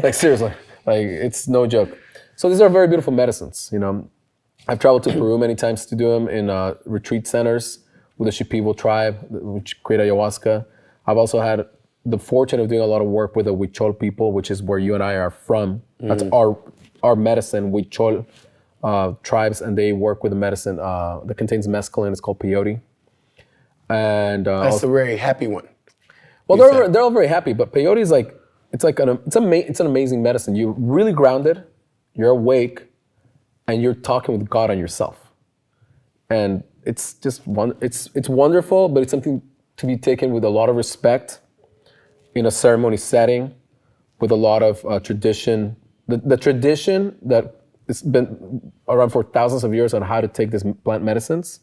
like seriously, like it's no joke. So these are very beautiful medicines. You know, I've traveled to Peru many times to do them in retreat centers with the Shipibo tribe, which create ayahuasca. I've also had the fortune of doing a lot of work with the Huichol people, which is where you and I are from. That's our medicine, Huichol tribes, and they work with a medicine that contains mescaline. It's called peyote. And That's a very happy one. well, they're all very happy, but peyote is like it's an amazing medicine. You're really grounded, you're awake, and you're talking with God and yourself. And it's just it's wonderful, but it's something to be taken with a lot of respect in a ceremony setting, with a lot of tradition. The tradition that has been around for thousands of years on how to take these plant medicines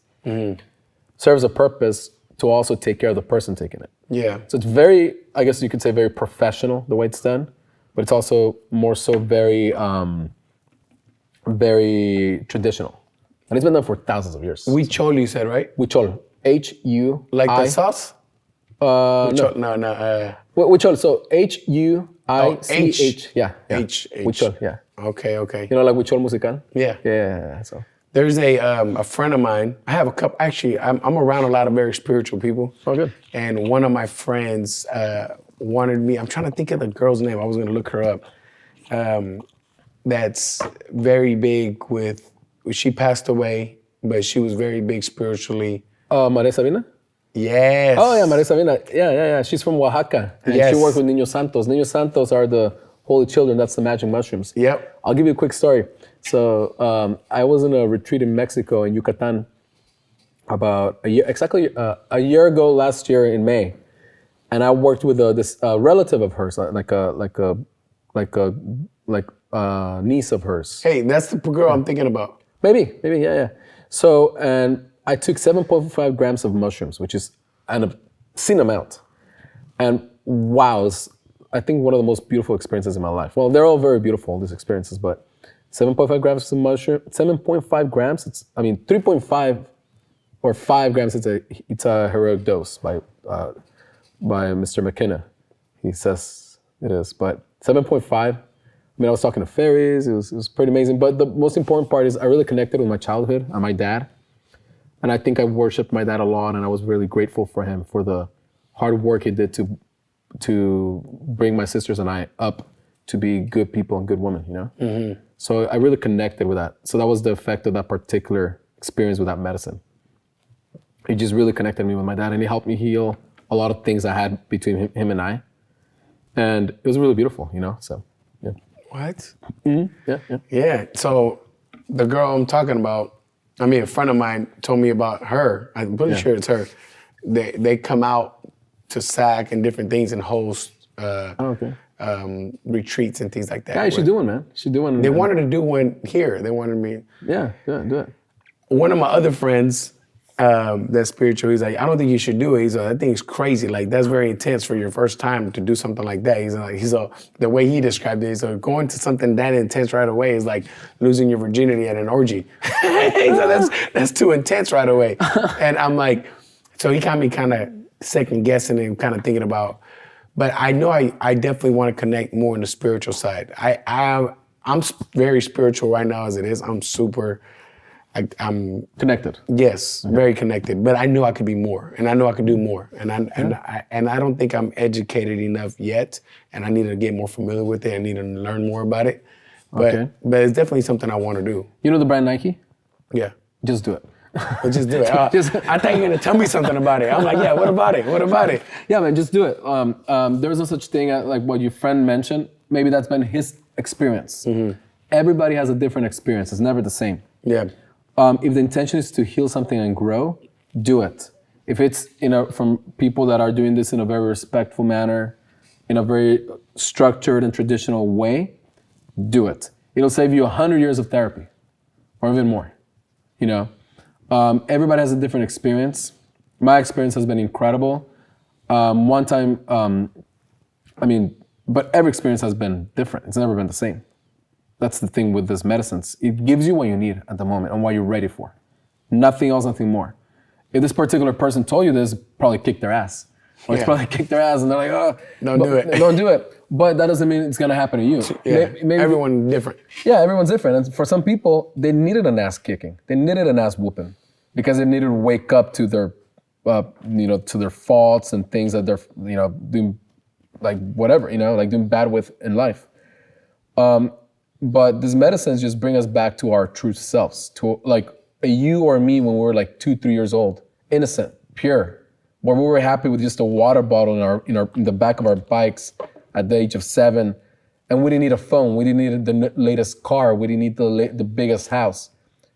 serves a purpose to also take care of the person taking it. Yeah. So it's very, I guess you could say, very professional the way it's done, but it's also more so very, very traditional. And it's been done for thousands of years. Huichol, you said, right? Huichol, H-U-I. Like the sauce? No. No. Huichol, so H-U-I-C-H. Yeah. H. Huichol, yeah. Okay. You know, like Huichol musical? Yeah. Yeah. So There's a friend of mine. I have a couple. Actually, I'm around a lot of very spiritual people. oh, good. And one of my friends wanted me. I'm trying to think of the girl's name. I was going to look her up. That's very big with. She passed away, but she was very big spiritually. Maria Sabina? Yes. Oh, yeah, Maria Sabina. Yeah. She's from Oaxaca. And Yes. she worked with Niños Santos. Niños Santos are the holy children. That's the magic mushrooms. Yep. I'll give you a quick story. So I was in a retreat in Mexico, in Yucatan, about a year ago last year in May. And I worked with this relative of hers, like a niece of hers. Hey, that's the girl I'm thinking about. Maybe, yeah. So, and I took 7.5 grams of mushrooms, which is an obscene amount. And wow, it's, I think, one of the most beautiful experiences in my life. Well, they're all very beautiful, these experiences, but 7.5 grams of mushroom, 7.5 grams, 3.5 or 5 grams, it's a heroic dose by Mr. McKenna. He says it is, but 7.5, I mean, I was talking to fairies, it was pretty amazing. But the most important part is I really connected with my childhood and my dad. And I think I worshiped my dad a lot, and I was really grateful for him for the hard work he did to bring my sisters and I up to be good people and good women, you know? Mm-hmm. So I really connected with that. So that was the effect of that particular experience with that medicine. It just really connected me with my dad, and he helped me heal a lot of things I had between him and I. And it was really beautiful, you know? So, yeah. What? Mm-hmm. Yeah. Yeah. So the girl I'm talking about, I mean, a friend of mine told me about her. I'm pretty sure it's her. They come out to SAC and different things and host retreats and things like that. Yeah, you should do one, man. You should do one. They wanted to do one here. They wanted me. Yeah, do it. One of my other friends that's spiritual, he's like, I don't think you should do it. He's like, I think it's crazy. Like, that's very intense for your first time to do something like that. He's like, the way he described it, he's like, going to something that intense right away is like losing your virginity at an orgy. He's like, that's too intense right away. And I'm like, so he got me kind of second guessing and kind of thinking about, but I know I definitely want to connect more in the spiritual side. I'm very spiritual right now as it is. I'm connected. Yes, very connected. But I knew I could be more, and I know I could do more. And I don't think I'm educated enough yet, and I need to get more familiar with it. I need to learn more about it. But it's definitely something I want to do. You know the brand Nike? Yeah. Just do it. But just do it. I thought you were gonna tell me something about it. I'm like, yeah. What about it? Yeah, man, just do it. There was no such thing as, like what your friend mentioned. Maybe that's been his experience. Mm-hmm. Everybody has a different experience. It's never the same. Yeah. If the intention is to heal something and grow, do it. If it's from people that are doing this in a very respectful manner, in a very structured and traditional way, do it. It'll save you 100 years of therapy, or even more. You know, everybody has a different experience. My experience has been incredible. One time, but every experience has been different. It's never been the same. that's the thing with these medicines. It gives you what you need at the moment and what you're ready for. Nothing else, nothing more. If this particular person told you this, probably kick their ass. Or it's probably kick their ass and they're like, oh. Don't do it. Don't do it. But that doesn't mean it's gonna happen to you. Yeah. Maybe everyone's different. Yeah, everyone's different. And for some people, they needed an ass kicking. They needed an ass whooping because they needed to wake up to their, to their faults and things that they're, doing, like whatever, like doing bad with in life. But these medicines just bring us back to our true selves, to like you or me when we were like 2-3 years old, innocent, pure, where we were happy with just a water bottle in the back of our bikes at the age of 7, and we didn't need a phone, we didn't need the latest car, we didn't need the biggest house.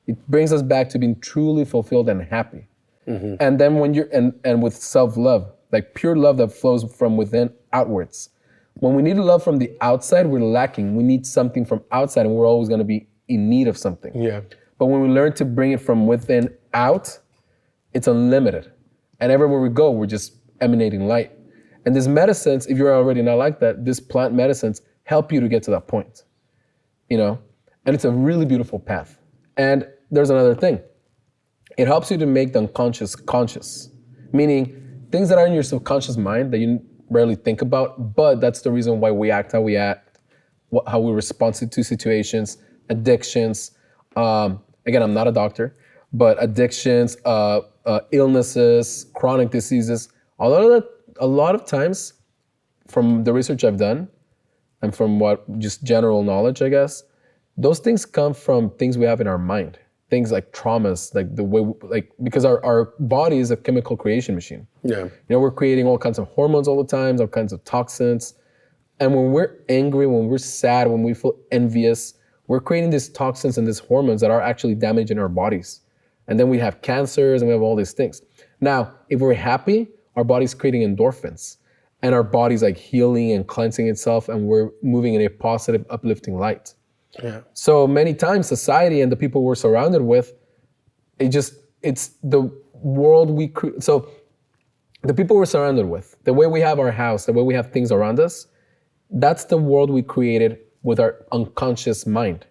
It brings us back to being truly fulfilled and happy. Mm-hmm. And then when you're and with self-love, like pure love that flows from within outwards. When we need love from the outside, we're lacking. We need something from outside, and we're always going to be in need of something. Yeah. But when we learn to bring it from within out, it's unlimited. And everywhere we go, we're just emanating light. And these medicines, if you're already not like that, these plant medicines help you to get to that point. And it's a really beautiful path. And there's another thing. It helps you to make the unconscious conscious, meaning things that are in your subconscious mind that you rarely think about, but that's the reason why we act how we act, how we respond to situations, addictions. Again, I'm not a doctor, but addictions, illnesses, chronic diseases, a lot of times from the research I've done and from what just general knowledge, I guess, those things come from things we have in our mind. Things like traumas, like the way, because our body is a chemical creation machine. Yeah. We're creating all kinds of hormones all the time, all kinds of toxins. And when we're angry, when we're sad, when we feel envious, we're creating these toxins and these hormones that are actually damaging our bodies. And then we have cancers and we have all these things. Now, if we're happy, our body's creating endorphins and our body's like healing and cleansing itself, and we're moving in a positive, uplifting light. Yeah. So many times society and the people we're surrounded with, it's the world we create. So the people we're surrounded with, the way we have our house, the way we have things around us, that's the world we created with our unconscious mind.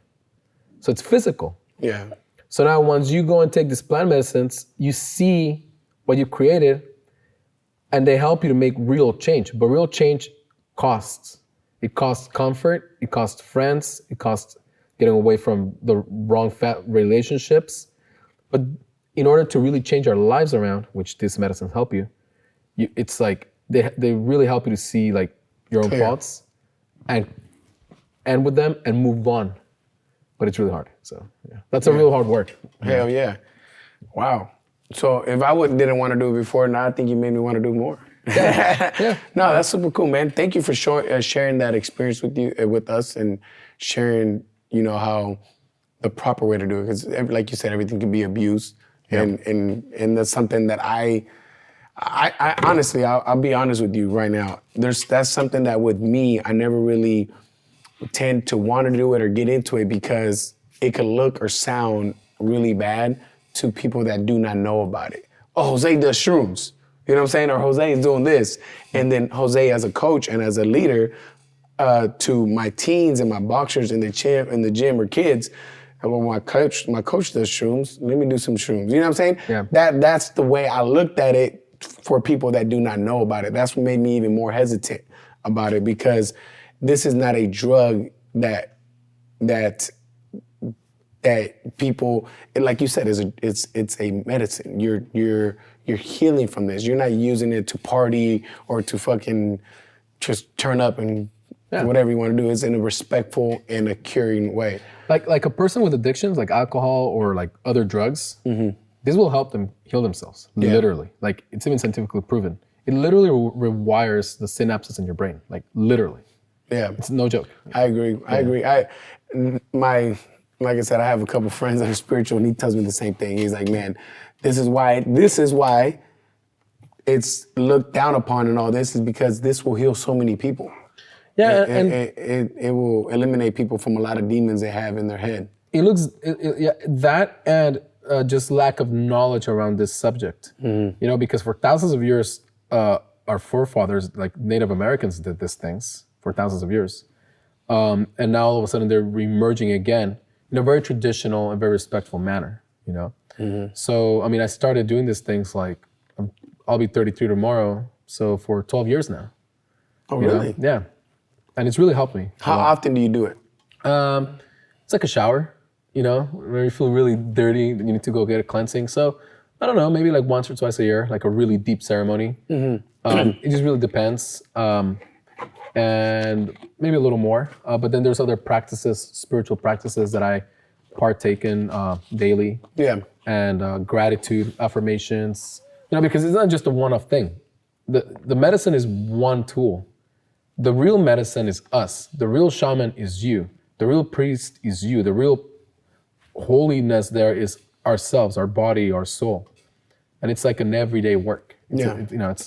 So it's physical. Yeah. So now once you go and take these plant medicines, you see what you created and they help you to make real change. But real change costs. It costs comfort, it costs friends, it costs getting away from the wrong relationships. But in order to really change our lives around, which these medicines help you, it's like they really help you to see like your own faults and end with them and move on. But it's really hard. So yeah, that's a real hard work. Hell yeah. Wow. So if I didn't want to do it before, now I think you made me want to do more. Yeah. No, that's super cool, man. Thank you for sharing that experience with us and sharing, how the proper way to do it. Because like you said, everything can be abused. Yeah. And that's something that I honestly, I'll be honest with you right now. That's something that with me, I never really tend to want to do it or get into it because it could look or sound really bad to people that do not know about it. Oh, Jose does shrooms. You know what I'm saying? Or Jose is doing this. And then Jose as a coach and as a leader to my teens and my boxers in the gym or kids, well, my coach does shrooms. Let me do some shrooms. You know what I'm saying? Yeah. That's the way I looked at it for people that do not know about it. That's what made me even more hesitant about it because this is not a drug that people, like you said, it's a medicine. You're healing from this. You're not using it to party or to fucking just turn up and whatever you want to do. It's in a respectful and a curing way. Like a person with addictions, like alcohol or like other drugs, this will help them heal themselves, literally. Like it's even scientifically proven. It literally rewires the synapses in your brain, like literally. Yeah. It's no joke. I agree. Like I said, I have a couple friends that are spiritual and he tells me the same thing. He's like, man, this is why it's looked down upon and all this is because this will heal so many people. Yeah, and it will eliminate people from a lot of demons they have in their head. That and just lack of knowledge around this subject. Mm-hmm. Because for thousands of years, our forefathers, like Native Americans, did these things for thousands of years. And now all of a sudden they're reemerging again in a very traditional and very respectful manner, you know? So, I mean, I started doing these things like, I'll be 33 tomorrow, so for 12 years now. Oh, really? Yeah. And it's really helped me. How often do you do it? It's like a shower, you know, where you feel really dirty, you need to go get a cleansing. So, I don't know, maybe like once or twice a year, like a really deep ceremony. It just really depends. And maybe a little more. But then there's other practices, spiritual practices that I partake in daily. Yeah. And gratitude affirmations, you know, because it's not just a one-off thing. The medicine is one tool. The real medicine is us. The real shaman is you. The real priest is you. The real holiness there is ourselves, our body, our soul. And it's like an everyday work. It's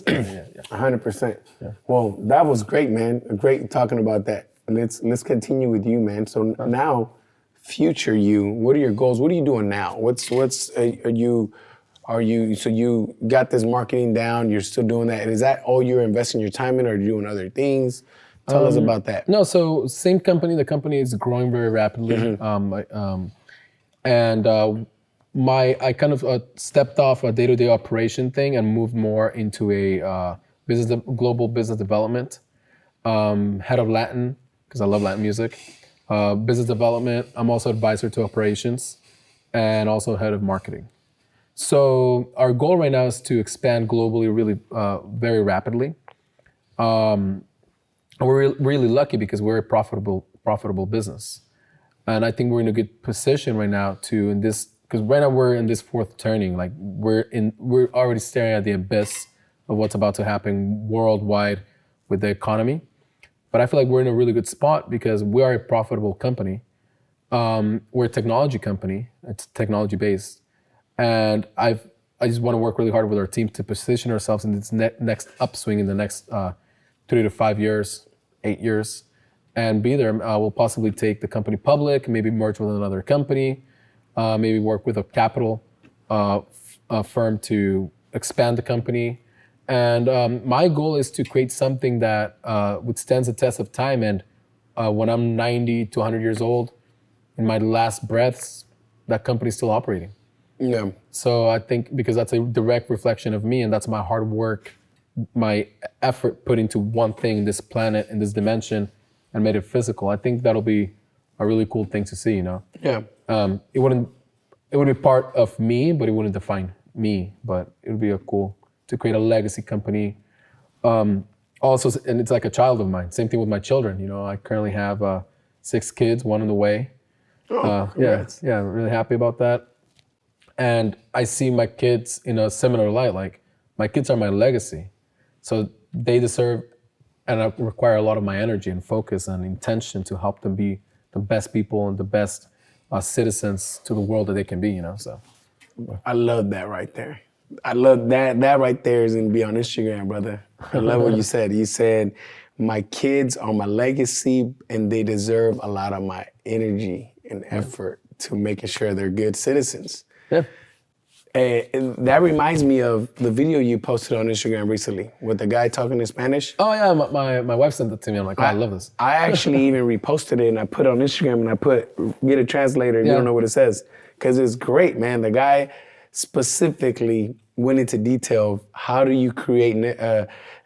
100%. Yeah. Well, that was great, man. Great talking about that. And let's continue with you, man. So now, future you, what are your goals? What are you doing now? So you got this marketing down, you're still doing that. And is that all you're investing your time in, or are you doing other things? Tell us about that. No, so same company. The company is growing very rapidly. I kind of stepped off a day-to-day operation thing and moved more into a global business development, head of Latin, because I love Latin music, business development. I'm also advisor to operations and also head of marketing. So our goal right now is to expand globally really very rapidly. We're really lucky because we're a profitable business. And I think we're in a good position right now because right now we're in this fourth turning. Like we're already staring at the abyss of what's about to happen worldwide with the economy. But I feel like we're in a really good spot because we are a profitable company. We're a technology company. It's technology based. And I just want to work really hard with our team to position ourselves in this next upswing in the next 3 to 5 years, 8 years, and be there. We'll possibly take the company public, maybe merge with another company, maybe work with a capital firm to expand the company. And my goal is to create something that withstands the test of time. And when I'm 90 to 100 years old, in my last breaths, that company's still operating. Yeah. So I think because that's a direct reflection of me, and that's my hard work, my effort put into one thing, this planet, in this dimension, and made it physical. I think that'll be a really cool thing to see, you know? Yeah. It wouldn't be part of me, but it wouldn't define me. But it would be cool to create a legacy company. Also, and it's like a child of mine. Same thing with my children. You know, I currently have 6 kids, 1 on the way. Yeah, really happy about that. And I see my kids in a similar light. Like, my kids are my legacy. So they deserve, and I require a lot of my energy and focus and intention to help them be the best people and the best citizens to the world that they can be, you know, so. I love that right there. I love that. That right there is going to be on Instagram, brother. I love what you said. You said, my kids are my legacy and they deserve a lot of my energy and effort to making sure they're good citizens. Yeah. And that reminds me of the video you posted on Instagram recently with the guy talking in Spanish. Oh yeah, my wife sent it to me. I'm like, I love this. I actually even reposted it and I put it on Instagram and I put, get a translator if you don't know what it says. Because it's great, man. The guy specifically went into detail of how do you create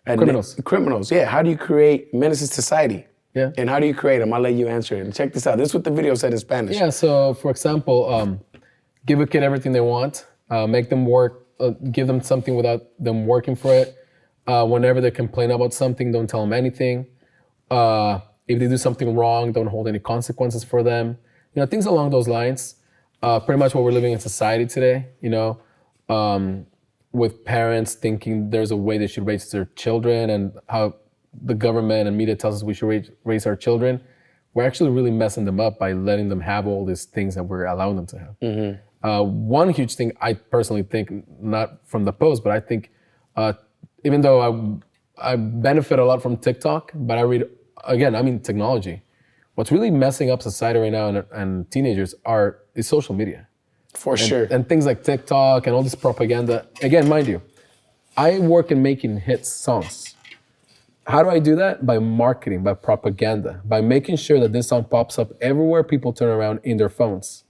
criminals. Yeah, how do you create menaces to society? Yeah. And how do you create them? I'll let you answer it. And check this out. This is what the video said in Spanish. Yeah, so for example, give a kid everything they want. Make them work, give them something without them working for it. Whenever they complain about something, don't tell them anything. If they do something wrong, don't hold any consequences for them. You know, things along those lines. Pretty much what we're living in society today, you know, with parents thinking there's a way they should raise their children and how the government and media tells us we should raise our children. We're actually really messing them up by letting them have all these things that we're allowing them to have. Mm-hmm. One huge thing I personally think, not from the post, but I think even though I benefit a lot from TikTok, but I'm in technology. What's really messing up society right now and teenagers is social media. For sure. And things like TikTok and all this propaganda. Again, mind you, I work in making hit songs. How do I do that? By marketing, by propaganda, by making sure that this song pops up everywhere people turn around in their phones.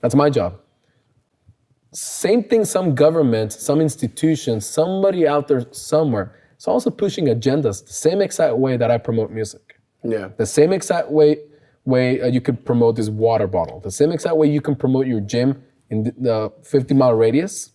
That's my job. Same thing, some government, some institution, somebody out there somewhere is also pushing agendas the same exact way that I promote music. Yeah. The same exact way you could promote this water bottle. The same exact way you can promote your gym in the 50-mile radius.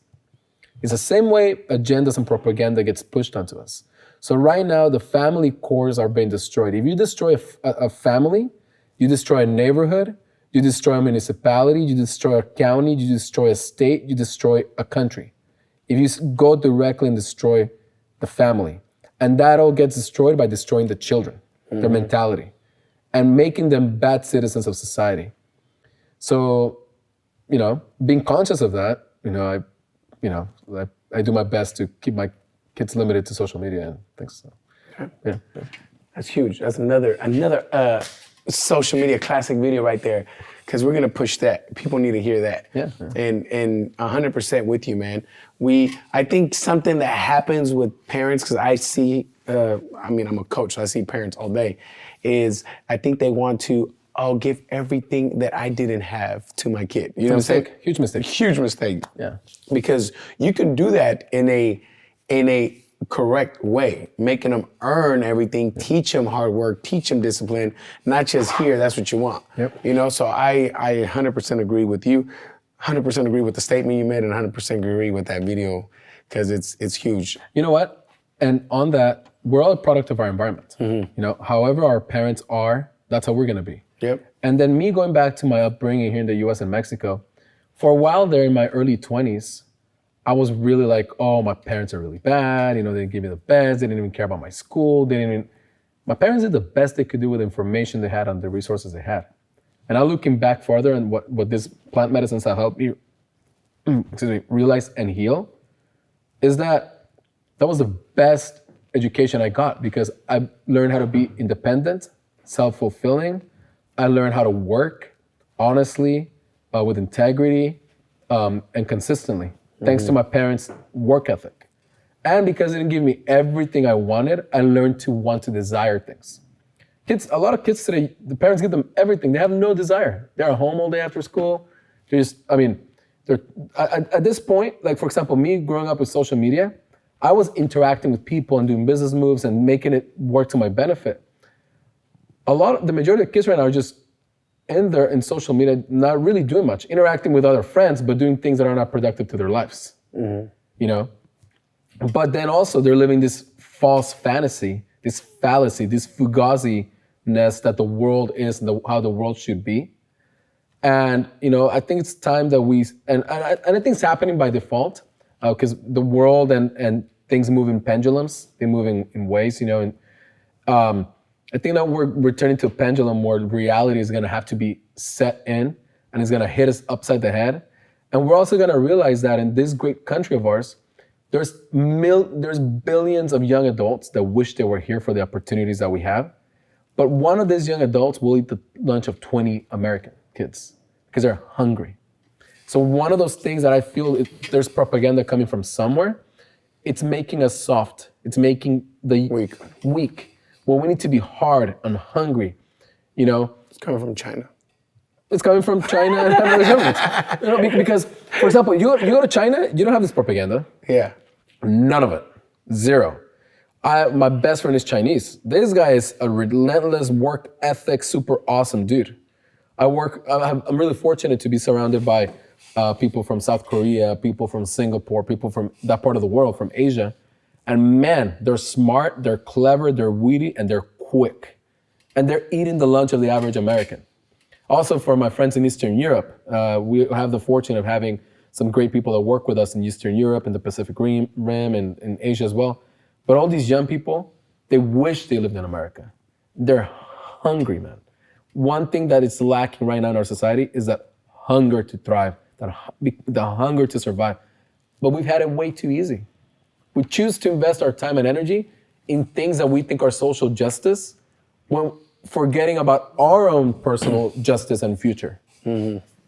It's the same way agendas and propaganda gets pushed onto us. So right now, the family cores are being destroyed. If you destroy a family, you destroy a neighborhood, you destroy a municipality, you destroy a county, you destroy a state, you destroy a country. If you go directly and destroy the family, and that all gets destroyed by destroying the children, their mentality, and making them bad citizens of society. So, being conscious of that, I do my best to keep my kids limited to social media and things. So, yeah. That's huge. That's another social media classic video right there, because we're gonna push that. People need to hear that. Yeah. And 100% with you, man. I think something that happens with parents, because I see, I'm a coach, so I see parents all day, is I think they want to, give everything that I didn't have to my kid. You know what I'm saying? Huge mistake. Huge mistake. Yeah. Because you can do that in a correct way, making them earn everything, teach them hard work, teach them discipline, not just here, that's what you want. Yep. So I 100% agree with you, 100% agree with the statement you made, and 100% agree with that video, because it's huge. You know what? And on that, we're all a product of our environment. However our parents are, that's how we're gonna be. Yep. And then me going back to my upbringing here in the US and Mexico, for a while there in my early 20s, I was really like, oh, my parents are really bad. They didn't give me the best. They didn't even care about my school. My parents did the best they could do with the information they had and the resources they had. And now looking back further and what these plant medicines have helped me, realize and heal, is that was the best education I got, because I learned how to be independent, self-fulfilling. I learned how to work honestly, with integrity, and consistently. Thanks to my parents' work ethic. And because they didn't give me everything I wanted, I learned to want to desire things. A lot of kids today, the parents give them everything. They have no desire. They're at home all day after school. They're at this point, like for example, me growing up with social media, I was interacting with people and doing business moves and making it work to my benefit. The majority of kids right now are just in social media, not really doing much, interacting with other friends, but doing things that are not productive to their lives. But then also they're living this false fantasy, this fallacy, this fugazi-ness that the world is and how the world should be. And I think it's time that and I think it's happening by default, because the world and things move in pendulums, they move in ways, and I think that we're returning to a pendulum where reality is gonna have to be set in and it's gonna hit us upside the head. And we're also gonna realize that in this great country of ours, there's billions of young adults that wish they were here for the opportunities that we have. But one of these young adults will eat the lunch of 20 American kids because they're hungry. So one of those things that I feel there's propaganda coming from somewhere, it's making us soft. It's making the weak. Well, we need to be hard and hungry, It's coming from China. It's coming from China and other governments. Because, for example, you go to China, you don't have this propaganda. Yeah. None of it. Zero. My best friend is Chinese. This guy is a relentless work ethic, super awesome dude. I'm really fortunate to be surrounded by people from South Korea, people from Singapore, people from that part of the world, from Asia. And man, they're smart, they're clever, they're witty, and they're quick. And they're eating the lunch of the average American. Also, for my friends in Eastern Europe, we have the fortune of having some great people that work with us in Eastern Europe, in the Pacific Rim, and in Asia as well. But all these young people, they wish they lived in America. They're hungry, man. One thing that is lacking right now in our society is that hunger to thrive, the hunger to survive. But we've had it way too easy. We choose to invest our time and energy in things that we think are social justice when forgetting about our own personal justice and future.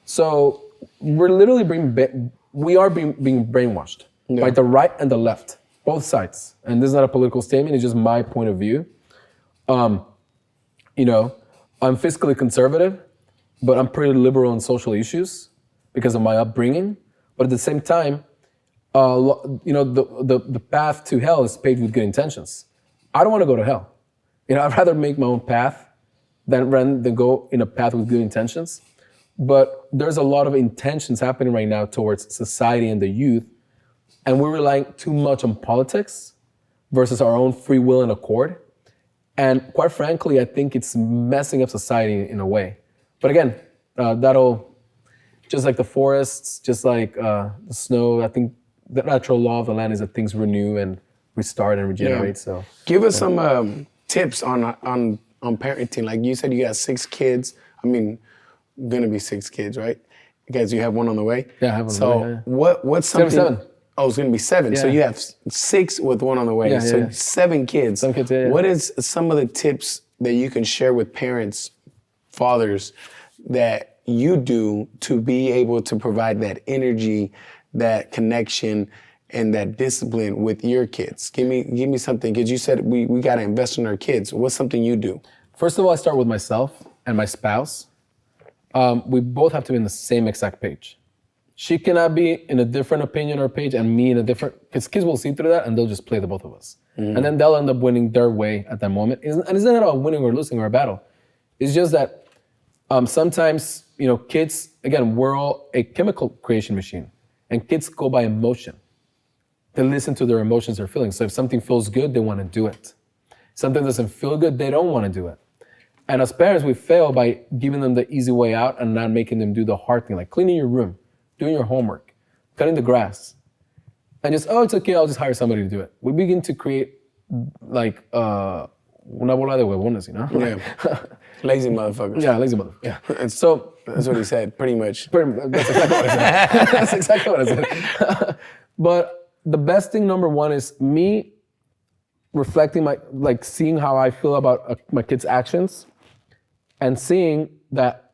So we're literally being brainwashed by the right and the left, both sides. And this is not a political statement, it's just my point of view. You know, I'm fiscally conservative, but I'm pretty liberal on social issues because of my upbringing. But at the same time, you know, the path to hell is paved with good intentions. I don't want to go to hell. You know, I'd rather make my own path than go in a path with good intentions. But there's a lot of intentions happening right now towards society and the youth, and we're relying too much on politics versus our own free will and accord. And quite frankly, I think it's messing up society in a way. But again, that'll, just like the forests, just like the snow, I think the natural law of the land is that things renew and restart and regenerate. Yeah. So give us some tips on parenting. Like you said, you got 6 kids. I mean, gonna be 6 kids, right? Because you have one on the way. Yeah, I have one so on the way. Yeah. What's something? 7. Oh, it's gonna be 7. Yeah. So you have 6 with one on the way. Yeah, so yeah. 7 kids. 7 kids. Yeah. What is some of the tips that you can share with parents, fathers, that you do to be able to provide that energy, that connection, and that discipline with your kids? Give me something, because you said we got to invest in our kids. What's something you do? First of all, I start with myself and my spouse. We both have to be on the same exact page. She cannot be in a different opinion or page and me in a different, because kids will see through that and they'll just play the both of us. Mm-hmm. And then they'll end up winning their way at that moment. And it's not about winning or losing or a battle. It's just that sometimes, you know, kids, again, we're all a chemical creation machine, and kids go by emotion. They listen to their emotions or feelings. So if something feels good, they want to do it. Something doesn't feel good, they don't want to do it. And as parents, we fail by giving them the easy way out and not making them do the hard thing, like cleaning your room, doing your homework, cutting the grass. And just, oh, it's okay, I'll just hire somebody to do it. We begin to create like una bola de huevones, you know? Yeah. Lazy motherfuckers. Yeah, lazy motherfuckers. Yeah. And so that's what he said, pretty much. That's exactly what I said. That's exactly what I said. But the best thing, number one, is me reflecting seeing how I feel about my kids' actions, and seeing that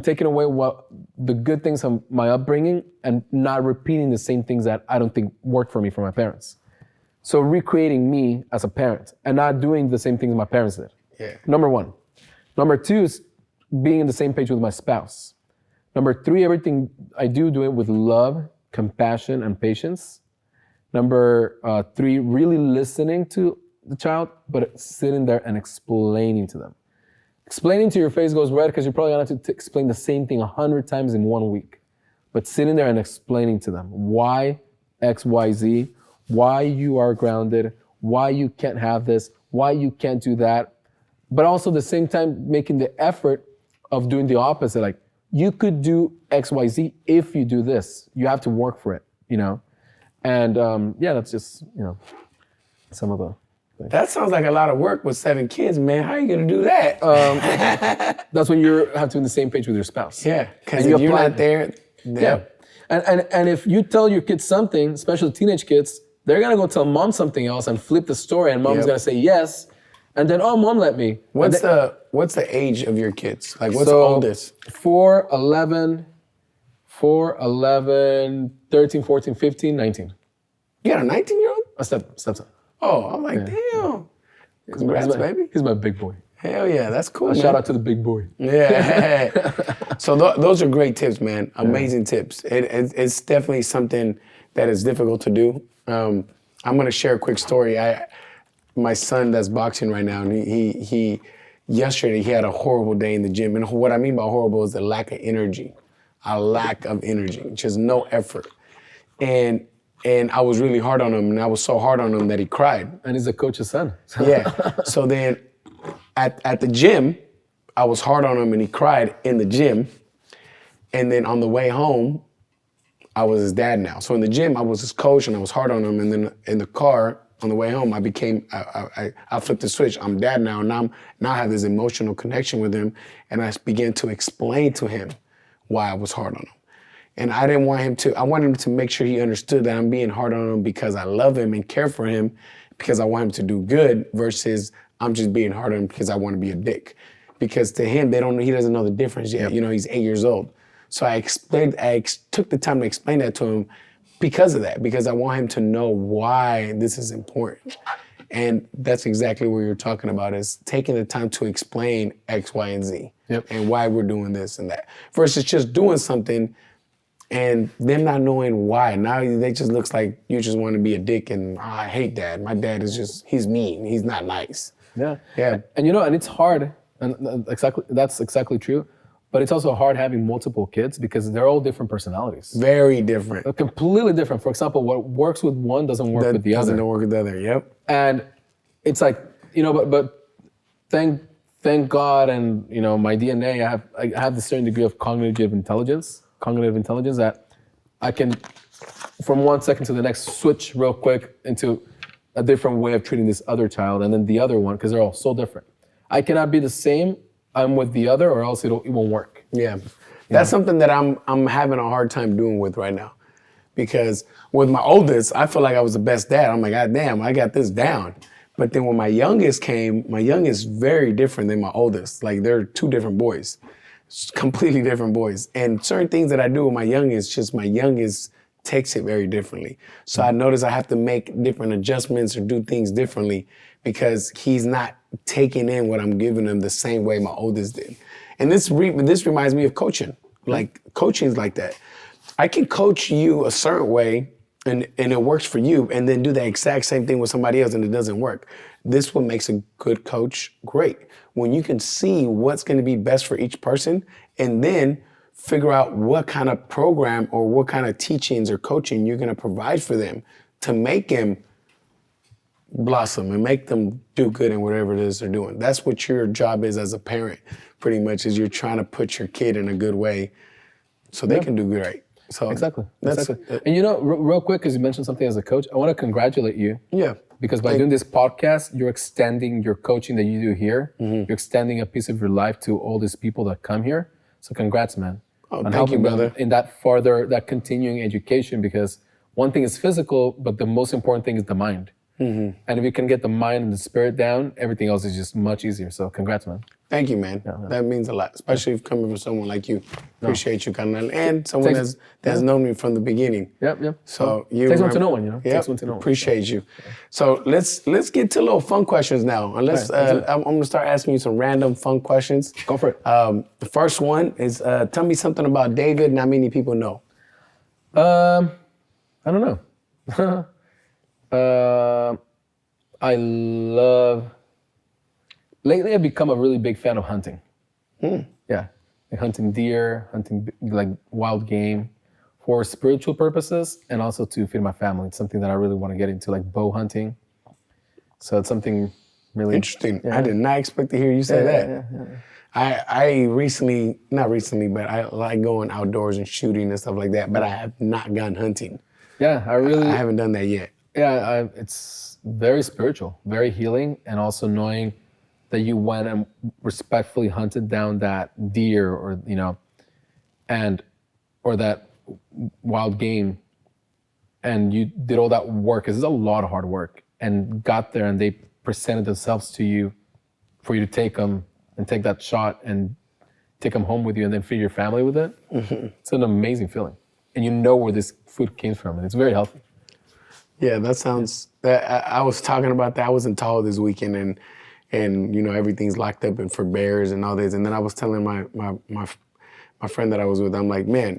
taking away what the good things of my upbringing and not repeating the same things that I don't think worked for me from my parents. So recreating me as a parent and not doing the same things my parents did. Yeah. Number one. Number two is being on the same page with my spouse. Number three, everything I do it with love, compassion, and patience. Number three, really listening to the child, but sitting there and explaining to them. Explaining to your face goes red because you're probably gonna have to explain the same thing 100 times in 1 week. But sitting there and explaining to them why X, Y, Z, why you are grounded, why you can't have this, why you can't do that. But also at the same time, making the effort of doing the opposite. Like, you could do X, Y, Z if you do this. You have to work for it, you know? And that's just, you know, some of the things. That sounds like a lot of work with 7 kids, man. How are you gonna do that? That's when you have to be on the same page with your spouse. Yeah, because if you're not there, yeah. And if you tell your kids something, especially teenage kids, they're gonna go tell mom something else and flip the story, and mom's gonna say yes, and then, oh, mom let me. What's the age of your kids? Like, what's the oldest? 4, 11, 13, 14, 15, 19. You got a 19-year-old? A stepson. Oh, I'm like, damn. Congrats, baby. He's my big boy. Hell yeah, that's cool, man. Shout out to the big boy. Yeah. So those are great tips, man. Amazing tips. It's definitely something that is difficult to do. I'm gonna share a quick story. My son that's boxing right now, and he yesterday he had a horrible day in the gym. And what I mean by horrible is the lack of energy. A lack of energy, just no effort. And I was really hard on him, and I was so hard on him that he cried. And he's the coach's son. Yeah. So then at the gym, I was hard on him and he cried in the gym. And then on the way home, I was his dad now. So in the gym, I was his coach and I was hard on him. And then in the car, on the way home, I flipped the switch. I'm dad now, and now I have this emotional connection with him. And I began to explain to him why I was hard on him. And I wanted him to make sure he understood that I'm being hard on him because I love him and care for him, because I want him to do good, versus I'm just being hard on him because I want to be a dick. Because to him, he doesn't know the difference yet. You know, he's 8 years old. So I took the time to explain that to him because of that, because I want him to know why this is important. And that's exactly what you're talking about, is taking the time to explain X, Y, and Z and why we're doing this and that versus just doing something and them not knowing why. Now they just looks like you just want to be a dick and I hate dad. My dad is just, he's mean. He's not nice. Yeah. Yeah. And and it's hard, and that's exactly true. But it's also hard having multiple kids because they're all different personalities. Very different. They're completely different. For example, what works with one doesn't work with the other. Doesn't work with the other, yep. And it's like, but thank God, and my DNA, I have this certain degree of cognitive intelligence that I can, from 1 second to the next, switch real quick into a different way of treating this other child, and then the other one, because they're all so different. I cannot be the same I'm with the other, or else it won't work. Yeah, that's something that I'm having a hard time doing with right now, because with my oldest, I feel like I was the best dad. I'm like, God damn, I got this down. But then when my youngest came, my youngest very different than my oldest. Like they're two different boys, completely different boys. And certain things that I do with my youngest takes it very differently. So I notice I have to make different adjustments or do things differently because he's not taking in what I'm giving him the same way my oldest did. And this reminds me of coaching. Like coaching's like that. I can coach you a certain way and it works for you, and then do the exact same thing with somebody else and it doesn't work. This what makes a good coach great. When you can see what's gonna be best for each person and then figure out what kind of program or what kind of teachings or coaching you're gonna provide for them to make them blossom and make them do good in whatever it is they're doing. That's what your job is as a parent, pretty much, is you're trying to put your kid in a good way so they can do great. So exactly. And real quick, because you mentioned something as a coach, I want to congratulate you. Yeah. Because by doing this podcast, you're extending your coaching that you do here. You're extending a piece of your life to all these people that come here. So congrats, man. Oh, thank you, brother. In that continuing education, because one thing is physical, but the most important thing is the mind. And if you can get the mind and the spirit down, everything else is just much easier. So congrats, man. Thank you, man. Yeah. That means a lot, especially if coming from someone like you. Appreciate you coming on, and someone that's known me from the beginning. Yep. So you takes one to know one, Yeah, takes one to know one. Appreciate you. So let's get to little fun questions now. Unless I'm gonna start asking you some random fun questions. Go for it. The first one is tell me something about David not many people know. I don't know. Lately I've become a really big fan of hunting. Yeah, like hunting deer, hunting like wild game for spiritual purposes and also to feed my family. It's something that I really want to get into, like bow hunting. So it's something really interesting. Yeah. I did not expect to hear you say that. Yeah. I not recently, but I like going outdoors and shooting and stuff like that, but I have not gone hunting. Yeah, I haven't done that yet. Yeah, it's very spiritual, very healing, and also knowing that you went and respectfully hunted down that deer or that wild game, and you did all that work, because it's a lot of hard work, and got there and they presented themselves to you for you to take them and take that shot and take them home with you and then feed your family with it. It's an amazing feeling. And you know where this food came from, and it's very healthy. Yeah, that sounds, I was talking about that. I was in Tahoe this weekend, and everything's locked up and for bears and all this. And then I was telling my friend that I was with, I'm like, man,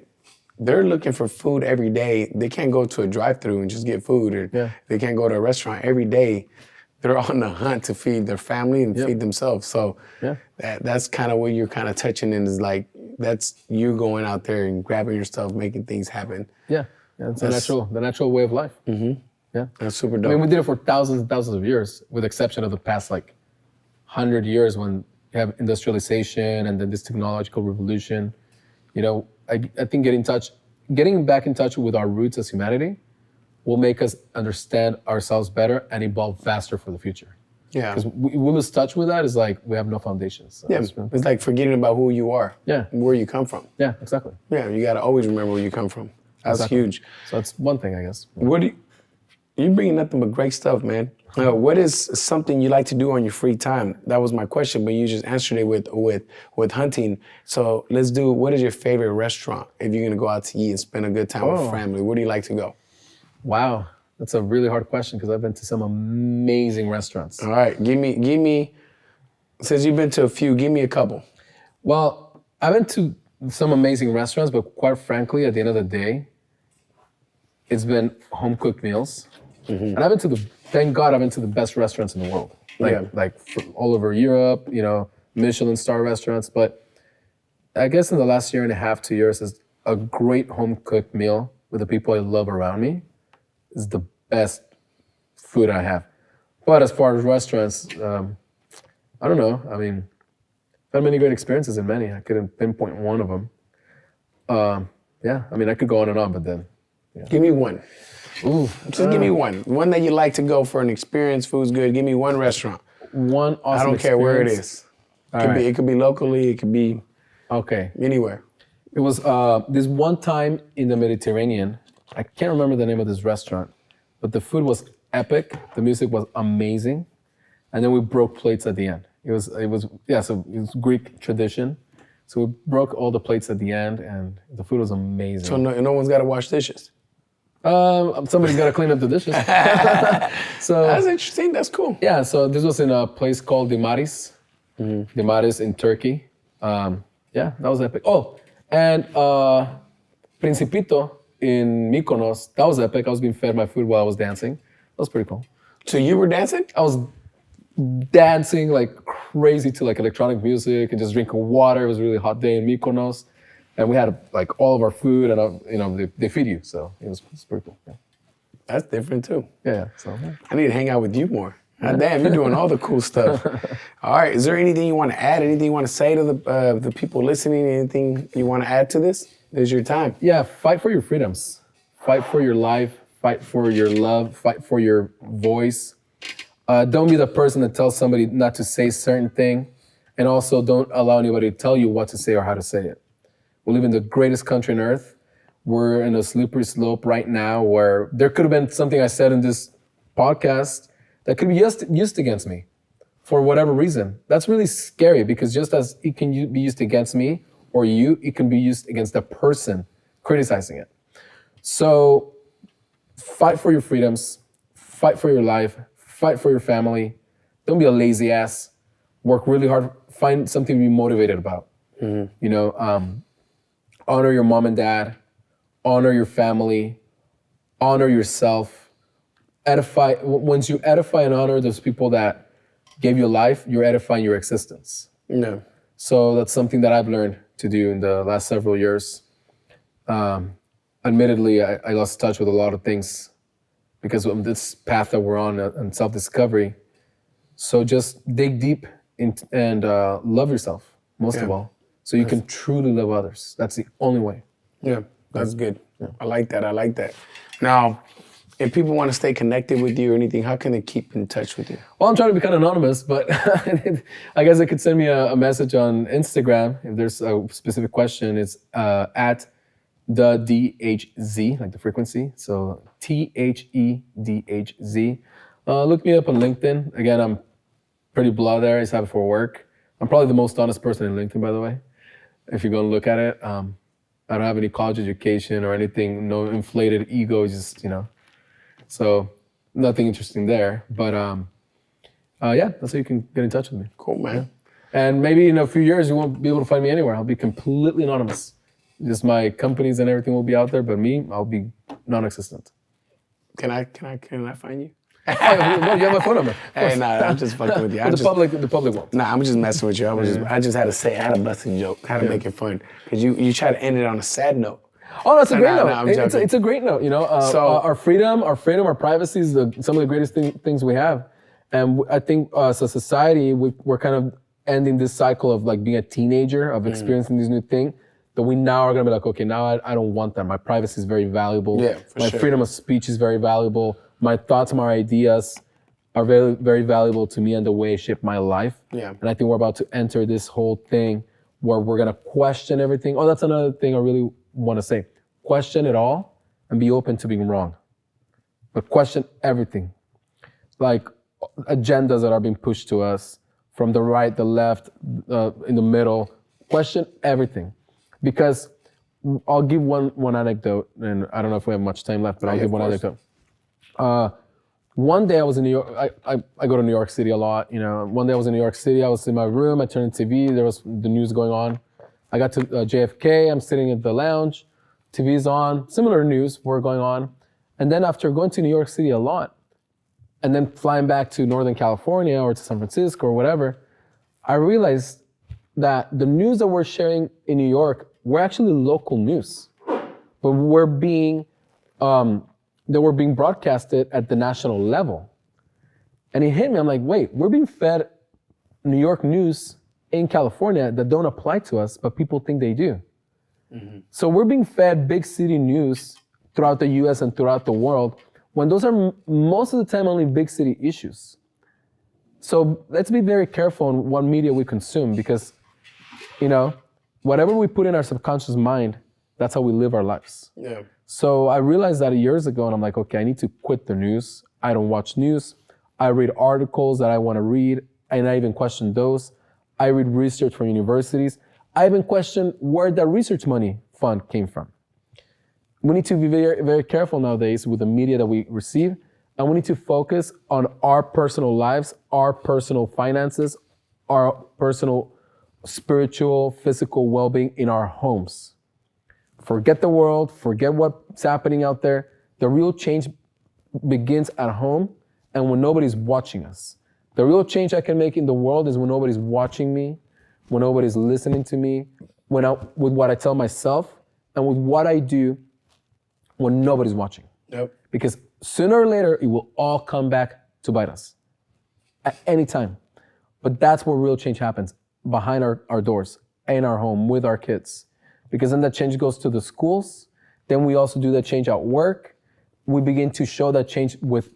they're looking for food every day. They can't go to a drive-thru and just get food, or they can't go to a restaurant every day. They're on the hunt to feed their family and feed themselves. So that's kind of what you're kind of touching in, is like, that's you going out there and grabbing your stuff, making things happen. Yeah, it's the natural way of life. Yeah, that's super dope. I mean, we did it for thousands and thousands of years, with the exception of the past 100 years when you have industrialization and then this technological revolution. I think getting back in touch with our roots as humanity will make us understand ourselves better and evolve faster for the future. Yeah. Because we lose touch with that, is like we have no foundations. So it's like forgetting about who you are. Yeah. Where you come from. Yeah, exactly. Yeah, you gotta always remember where you come from. That's huge. So that's one thing, I guess. You're bringing nothing but great stuff, man. What is something you like to do on your free time? That was my question, but you just answered it with hunting. So let's do, what is your favorite restaurant if you're gonna go out to eat and spend a good time with family? Where do you like to go? Wow. That's a really hard question because I've been to some amazing restaurants. All right, give me. Since you've been to a few, give me a couple. Well, I've been to some amazing restaurants, but quite frankly, at the end of the day, it's been home cooked meals. And I've been to thank God, I've been to the best restaurants in the world. Like all over Europe, Michelin star restaurants. But I guess in the last year and a half, 2 years, is a great home cooked meal with the people I love around me is the best food I have. But as far as restaurants, I don't know. I mean, I've had many great experiences in many. I couldn't pinpoint one of them. I mean, I could go on and on, but then. Yeah. Give me one. Ooh, Just give me one. One that you like to go for an experience, food's good. Give me one restaurant. One awesome I don't care where it is. It could be locally, it could be anywhere. It was this one time in the Mediterranean. I can't remember the name of this restaurant, but the food was epic. The music was amazing. And then we broke plates at the end. It was Greek tradition. So we broke all the plates at the end and the food was amazing. So no one's got to wash dishes? Somebody's got to clean up the dishes. So that's interesting. That's cool. Yeah, so this was in a place called Dimaris. Dimaris in Turkey. That was epic. Oh, and Principito in Mykonos. That was epic. I was being fed my food while I was dancing. That was pretty cool. So you were dancing? I was dancing like crazy to like electronic music and just drinking water. It was a really hot day in Mykonos. And we had like all of our food and they feed you. So it was pretty cool. Yeah. That's different too. Yeah. I need to hang out with you more. God damn, you're doing all the cool stuff. All right, is there anything you want to add? Anything you want to say to the people listening? Anything you want to add to this? There's your time. Yeah, fight for your freedoms. Fight for your life. Fight for your love. Fight for your voice. Don't be the person that tells somebody not to say certain thing. And also don't allow anybody to tell you what to say or how to say it. We live in the greatest country on earth. We're in a slippery slope right now where there could have been something I said in this podcast that could be used against me for whatever reason. That's really scary because just as it can be used against me or you, it can be used against the person criticizing it. So fight for your freedoms, fight for your life, fight for your family. Don't be a lazy ass. Work really hard. Find something to be motivated about. Honor your mom and dad, honor your family, honor yourself. Once you edify and honor those people that gave you life, you're edifying your existence. No. So that's something that I've learned to do in the last several years. Admittedly, I lost touch with a lot of things because of this path that we're on and self-discovery. So just dig deep and love yourself, most of all. So you can truly love others. That's the only way. Yeah, that's good. Yeah. I like that. Now, if people want to stay connected with you or anything, how can they keep in touch with you? Well, I'm trying to be kind of anonymous, but I guess they could send me a message on Instagram. If there's a specific question, it's at the DHZ, like the frequency. So THEDHZ. Look me up on LinkedIn. Again, I'm pretty blah there. I just have it for work. I'm probably the most honest person in LinkedIn, by the way. If you're going to look at it, I don't have any college education or anything, no inflated ego, just, so nothing interesting there. But that's how you can get in touch with me. Cool, man. Yeah. And maybe in a few years, you won't be able to find me anywhere. I'll be completely anonymous. Just my companies and everything will be out there, but me, I'll be non-existent. Can I find you? You have my phone number. Hey, nah, I'm just fucking with you. The public won't. Nah, I'm just messing with you. I just had to had a busting joke, had to make it fun. Because you try to end it on a sad note. Oh, that's a great note. I'm It's a great note, our freedom, our privacy is some of the greatest things we have. And I think as a society, we're kind of ending this cycle of like being a teenager, of experiencing these new things. That we now are gonna be like, okay, now I don't want that. My privacy is very valuable. Yeah, my freedom of speech is very valuable. My thoughts, my ideas are very, very valuable to me and the way it shaped my life. Yeah. And I think we're about to enter this whole thing where we're gonna question everything. Oh, that's another thing I really wanna say. Question it all and be open to being wrong. But question everything. Like agendas that are being pushed to us from the right, the left, in the middle. Question everything. Because I'll give one anecdote, and I don't know if we have much time left, but I'll give one anecdote. One day I was in New York. I go to New York City a lot. One day I was in New York City. I was in my room. I turned the TV. There was the news going on. I got to JFK. I'm sitting at the lounge. TV's on. Similar news were going on. And then after going to New York City a lot, and then flying back to Northern California or to San Francisco or whatever, I realized that the news that we're sharing in New York were actually local news, but they were being broadcasted at the national level. And it hit me, I'm like, wait, we're being fed New York news in California that don't apply to us, but people think they do. Mm-hmm. So we're being fed big city news throughout the US and throughout the world, when those are most of the time only big city issues. So let's be very careful on what media we consume, because, whatever we put in our subconscious mind, that's how we live our lives. Yeah. So I realized that years ago, and I'm like, okay, I need to quit the news. I don't watch news. I read articles that I want to read, and I even question those. I read research from universities. I even question where the research money fund came from. We need to be very, very careful nowadays with the media that we receive, and we need to focus on our personal lives, our personal finances, our personal spiritual, physical well-being in our homes. Forget the world, forget what's happening out there. The real change begins at home and when nobody's watching us. The real change I can make in the world is when nobody's watching me, when nobody's listening to me, with what I tell myself, and with what I do when nobody's watching. Yep. Because sooner or later, it will all come back to bite us at any time. But that's where real change happens, behind our doors, in our home, with our kids. Because then that change goes to the schools. Then we also do that change at work. We begin to show that change with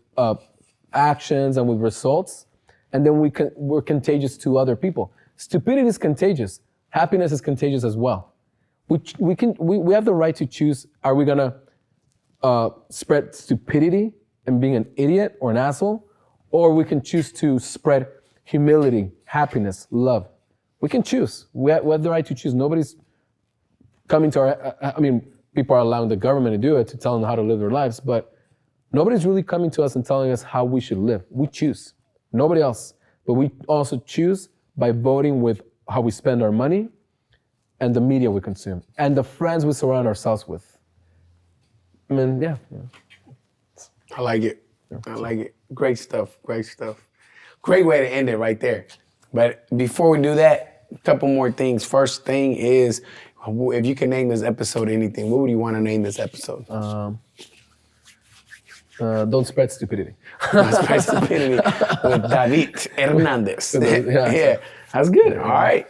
actions and with results. And then we're contagious to other people. Stupidity is contagious. Happiness is contagious as well. We have the right to choose, are we gonna spread stupidity and being an idiot or an asshole? Or we can choose to spread humility, happiness, love. We can choose. We have the right to choose. Nobody's coming to people are allowing the government to do it, to tell them how to live their lives, but nobody's really coming to us and telling us how we should live. We choose. Nobody else. But we also choose by voting with how we spend our money and the media we consume and the friends we surround ourselves with. Yeah. I like it. I like it. Great stuff. Great way to end it right there. But before we do that, a couple more things. First thing is, if you can name this episode anything, what would you want to name this episode? Don't spread stupidity. Don't spread stupidity with David Hernandez. Yeah, that's good. All right.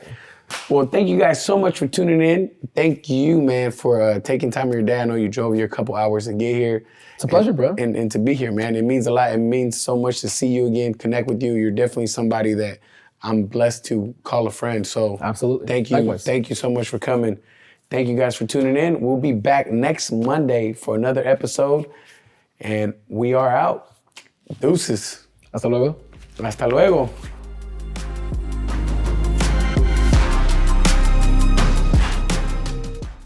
Well, thank you guys so much for tuning in. Thank you, man, for taking time of your day. I know you drove your couple hours to get here. It's a pleasure, bro. And to be here, man. It means a lot. It means so much to see you again, connect with you. You're definitely somebody that I'm blessed to call a friend. So absolutely. Thank you. Likewise. Thank you so much for coming. Thank you guys for tuning in. We'll be back next Monday for another episode. And we are out. Deuces. Hasta luego. Hasta luego.